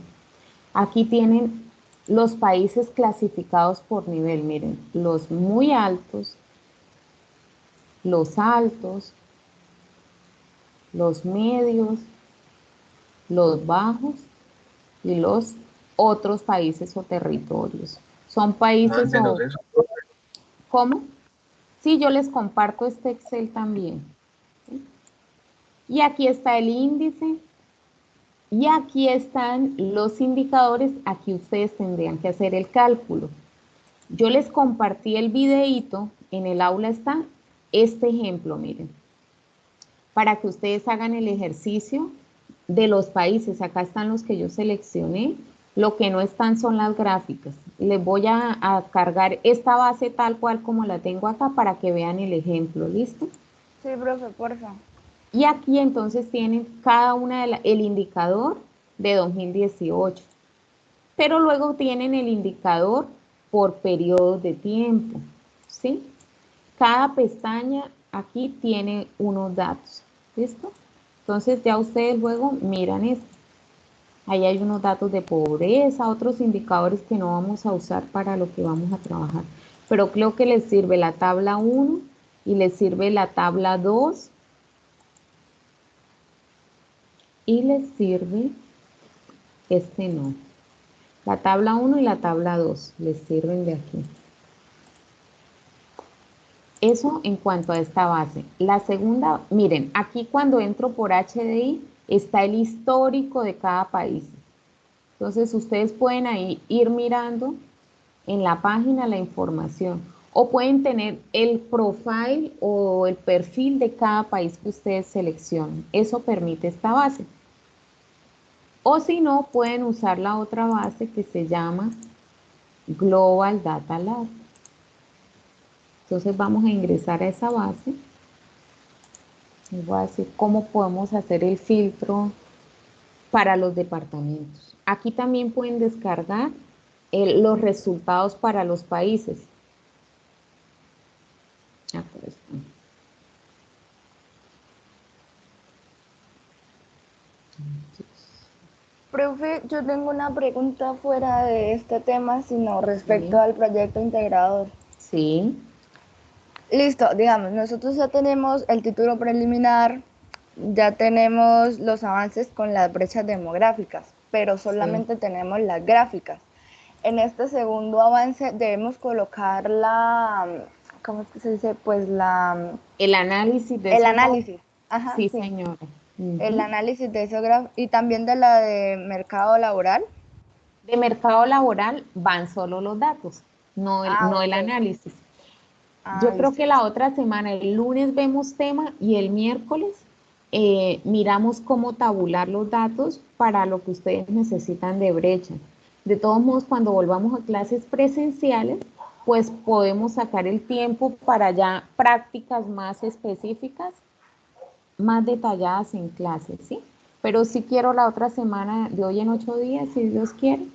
Aquí tienen los países clasificados por nivel, miren, los muy altos, los altos, los medios los bajos y los otros países o territorios. Son países Mándenos o... eso, profe. ¿Cómo? Sí, yo les comparto este Excel también. ¿Sí? Y aquí está el índice. Y aquí están los indicadores. Aquí ustedes tendrían que hacer el cálculo. Yo les compartí el videíto. En el aula está este ejemplo, miren. Para que ustedes hagan el ejercicio de los países. Acá están los que yo seleccioné. Lo que no están son las gráficas. Les voy a cargar esta base tal cual como la tengo acá para que vean el ejemplo. ¿Listo? Sí, profe, porfa. Y aquí entonces tienen cada una el indicador de 2018. Pero luego tienen el indicador por periodos de tiempo. ¿Sí? Cada pestaña aquí tiene unos datos. ¿Listo? Entonces ya ustedes luego miran esto. Ahí hay unos datos de pobreza, otros indicadores que no vamos a usar para lo que vamos a trabajar. Pero creo que les sirve la tabla 1 y les sirve la tabla 2 y les sirve este no. La tabla 1 y la tabla 2 les sirven de aquí. Eso en cuanto a esta base. La segunda, miren, aquí cuando entro por HDI está el histórico de cada país. Entonces ustedes pueden ahí ir mirando en la página la información o pueden tener el profile o el perfil de cada país que ustedes seleccionen. Eso permite esta base. O si no, pueden usar la otra base que se llama Global Data Lab. Entonces vamos a ingresar a esa base. Les voy a decir cómo podemos hacer el filtro para los departamentos. Aquí también pueden descargar los resultados para los países. Acá está. Profe, yo tengo una pregunta fuera de este tema, sino respecto Sí. al proyecto integrador. Sí, Listo, digamos, nosotros ya tenemos el título preliminar, ya tenemos los avances con las brechas demográficas, pero solamente tenemos las gráficas. En este segundo avance debemos colocar ¿cómo es que se dice? Pues el análisis de el esos análisis. datos. Ajá, Sí, sí. señora. El Ujú. análisis de ese y también de la de mercado laboral. De mercado laboral van solo los datos, no Ah, el ok. análisis. Ah, Yo creo listo. que la otra semana, el lunes vemos tema y el miércoles miramos cómo tabular los datos para lo que ustedes necesitan de brecha. De todos modos, cuando volvamos a clases presenciales, pues podemos sacar el tiempo para ya prácticas más específicas, más detalladas en clase, ¿sí? Pero sí quiero la otra semana, de hoy en 8 días, si Dios quiere,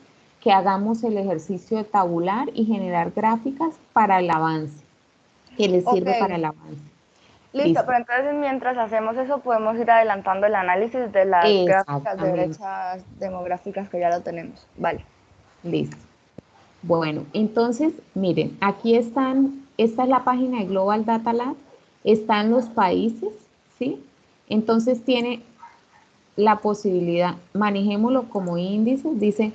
que hagamos el ejercicio de tabular y generar gráficas para el avance, que les Ok, sirve para el avance. listo, Listo. pero entonces mientras hacemos eso podemos ir adelantando el análisis de las gráficas de Exactamente. brechas demográficas que ya lo tenemos. Vale. Listo. Bueno, entonces, miren, aquí están, esta es la página de Global Data Lab, están los países, ¿sí? Entonces tiene la posibilidad, manejémoslo como índices, dice,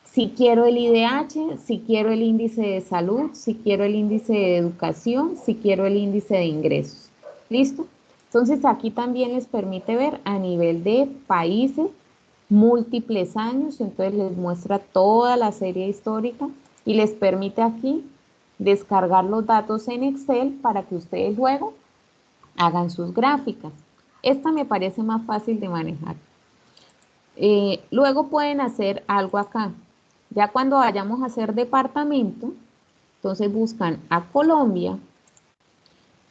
si quiero el IDH, si quiero el índice de salud, si quiero el índice de educación, si quiero el índice de ingresos. ¿Listo? Entonces aquí también les permite ver a nivel de países, múltiples años, entonces les muestra toda la serie histórica y les permite aquí descargar los datos en Excel para que ustedes luego hagan sus gráficas. Esta me parece más fácil de manejar. Luego pueden hacer algo acá. Ya cuando vayamos a hacer departamento, entonces buscan a Colombia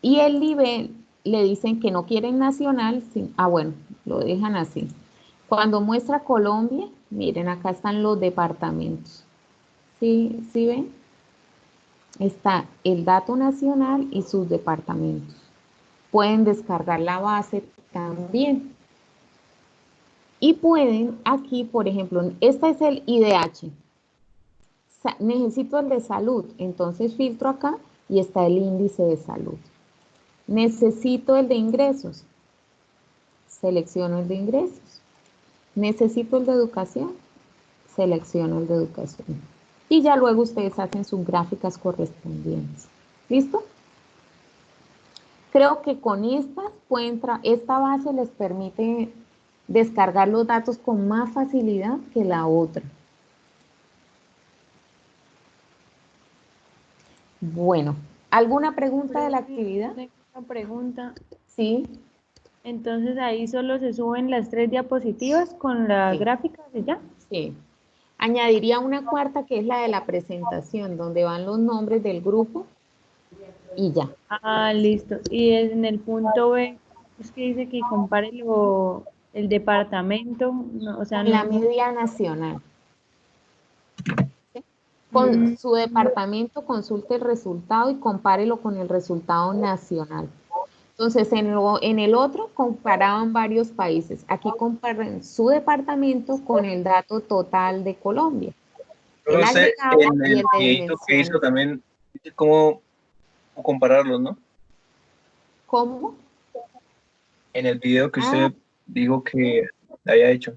y el nivel le dicen que no quieren nacional. Bueno, lo dejan así. Cuando muestra Colombia, miren, acá están los departamentos. ¿Sí ven? Está el dato nacional y sus departamentos. Pueden descargar la base también. Y pueden aquí, por ejemplo, este es el IDH. Necesito el de salud, entonces filtro acá y está el índice de salud. Necesito el de ingresos, selecciono el de ingresos. Necesito el de educación, selecciono el de educación. Y ya luego ustedes hacen sus gráficas correspondientes. ¿Listo? Creo que con esta base les permite descargar los datos con más facilidad que la otra. Bueno, ¿alguna pregunta de la actividad? Tengo una pregunta. Sí. Entonces ahí solo se suben las 3 diapositivas con las Sí. gráficas y ya. Sí. Añadiría una cuarta que es la de la presentación, donde van los nombres del grupo y ya. Ah, listo. Y en el punto B, es que dice que compare el departamento, no, o sea, Con la no. media nacional. Con su departamento consulte el resultado y compárelo con el resultado nacional. Entonces, en el otro comparaban varios países. Aquí comparan su departamento con el dato total de Colombia. Pero El usted agregado en y el el de videito que hizo dimensiones. también dice cómo compararlos, ¿no? ¿Cómo? En el video que Ah, usted dijo que había hecho.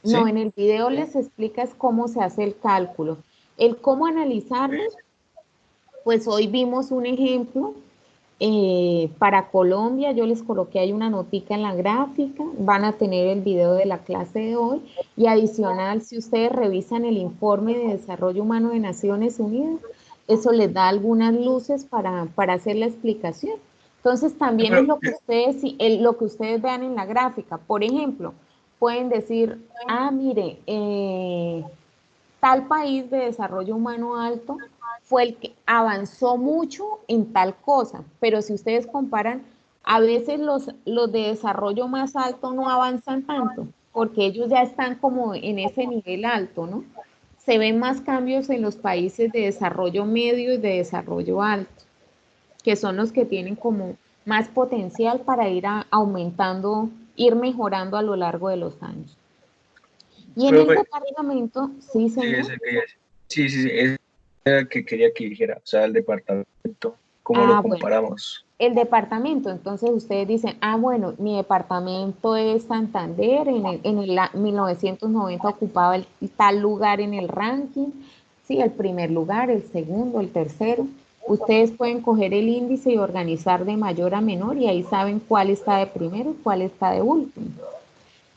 no, ¿Sí? en el video les explicas cómo se hace el cálculo. El cómo analizarlos, pues hoy vimos un ejemplo para Colombia. Yo les coloqué ahí una notica en la gráfica, van a tener el video de la clase de hoy y adicional, si ustedes revisan el informe de desarrollo humano de Naciones Unidas, eso les da algunas luces para hacer la explicación. Entonces también es Pero, lo que ustedes vean en la gráfica. Por ejemplo, pueden decir, ah, mire, tal país de desarrollo humano alto fue el que avanzó mucho en tal cosa, pero si ustedes comparan, a veces los de desarrollo más alto no avanzan tanto, porque ellos ya están como en ese nivel alto, ¿no? Se ven más cambios en los países de desarrollo medio y de desarrollo alto, que son los que tienen como más potencial para ir aumentando, ir mejorando a lo largo de los años. Y en el profe, departamento, sí, sí, señor. sí, es el que quería que dijera, o sea, el departamento, ¿cómo lo Ah, bueno, comparamos? el departamento. Entonces ustedes dicen, ah, bueno, mi departamento es Santander, en el 1990 ocupaba el tal lugar en el ranking, sí, el primer lugar, el segundo, el tercero. Ustedes pueden coger el índice y organizar de mayor a menor y ahí saben cuál está de primero y cuál está de último.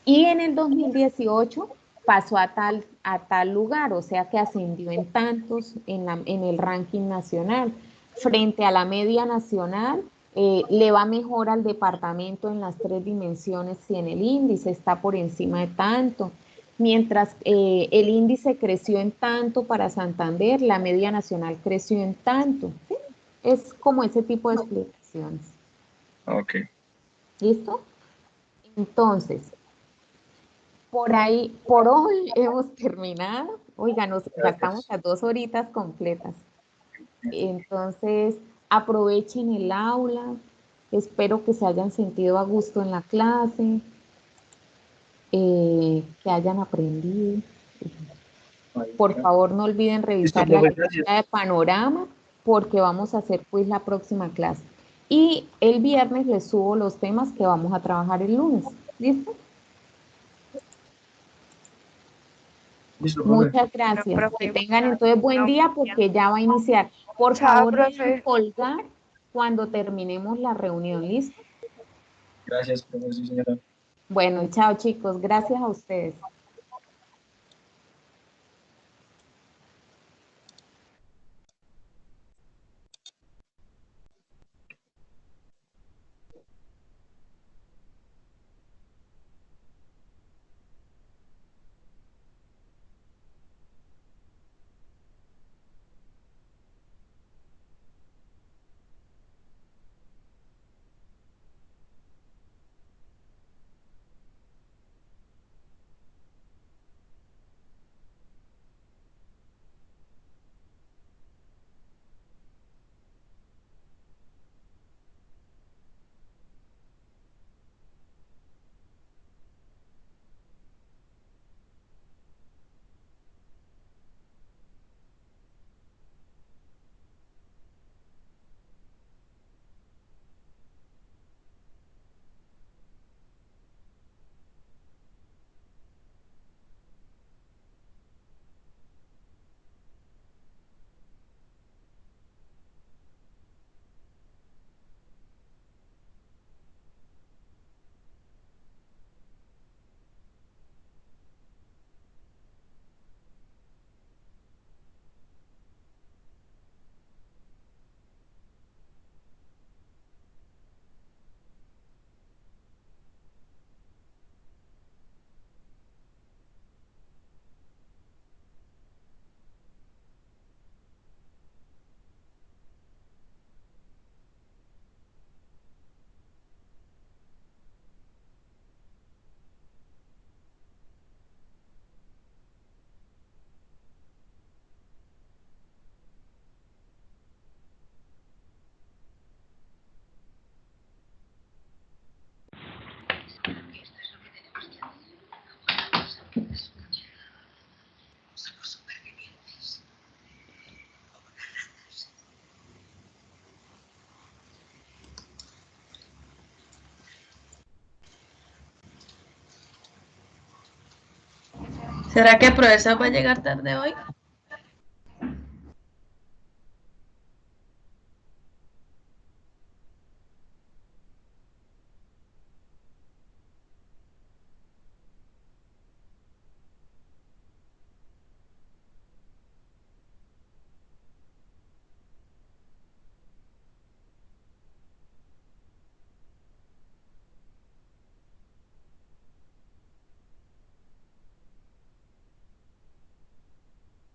Y en el 2018 pasó a tal lugar, o sea que ascendió en tantos en el ranking nacional. Frente a la media nacional, le va mejor al departamento en las 3 dimensiones si en el índice está por encima de tanto. Mientras el índice creció en tanto para Santander, la media nacional creció en tanto. ¿Sí? Es como ese tipo de explicaciones. Ok. ¿Listo? Entonces, por ahí, por hoy hemos terminado. Oiga, nos gastamos Gracias. las 2 horitas completas. Entonces, aprovechen el aula. Espero que se hayan sentido a gusto en la clase, que hayan aprendido. Por favor, no olviden Listo, revisar la profe, gracias. lectura de panorama porque vamos a hacer quiz la próxima clase. Y el viernes les subo los temas que vamos a trabajar el lunes. ¿Listo? Listo, profe. Muchas Bueno, gracias. Que profe. tengan entonces buen No, día porque ya va a iniciar. Por chao, favor, le dan profe. colgar cuando terminemos la reunión. ¿Listo? Gracias, profe, sí, señora. Bueno, chao chicos. Gracias a ustedes. ¿Será que el profesor va a llegar tarde hoy?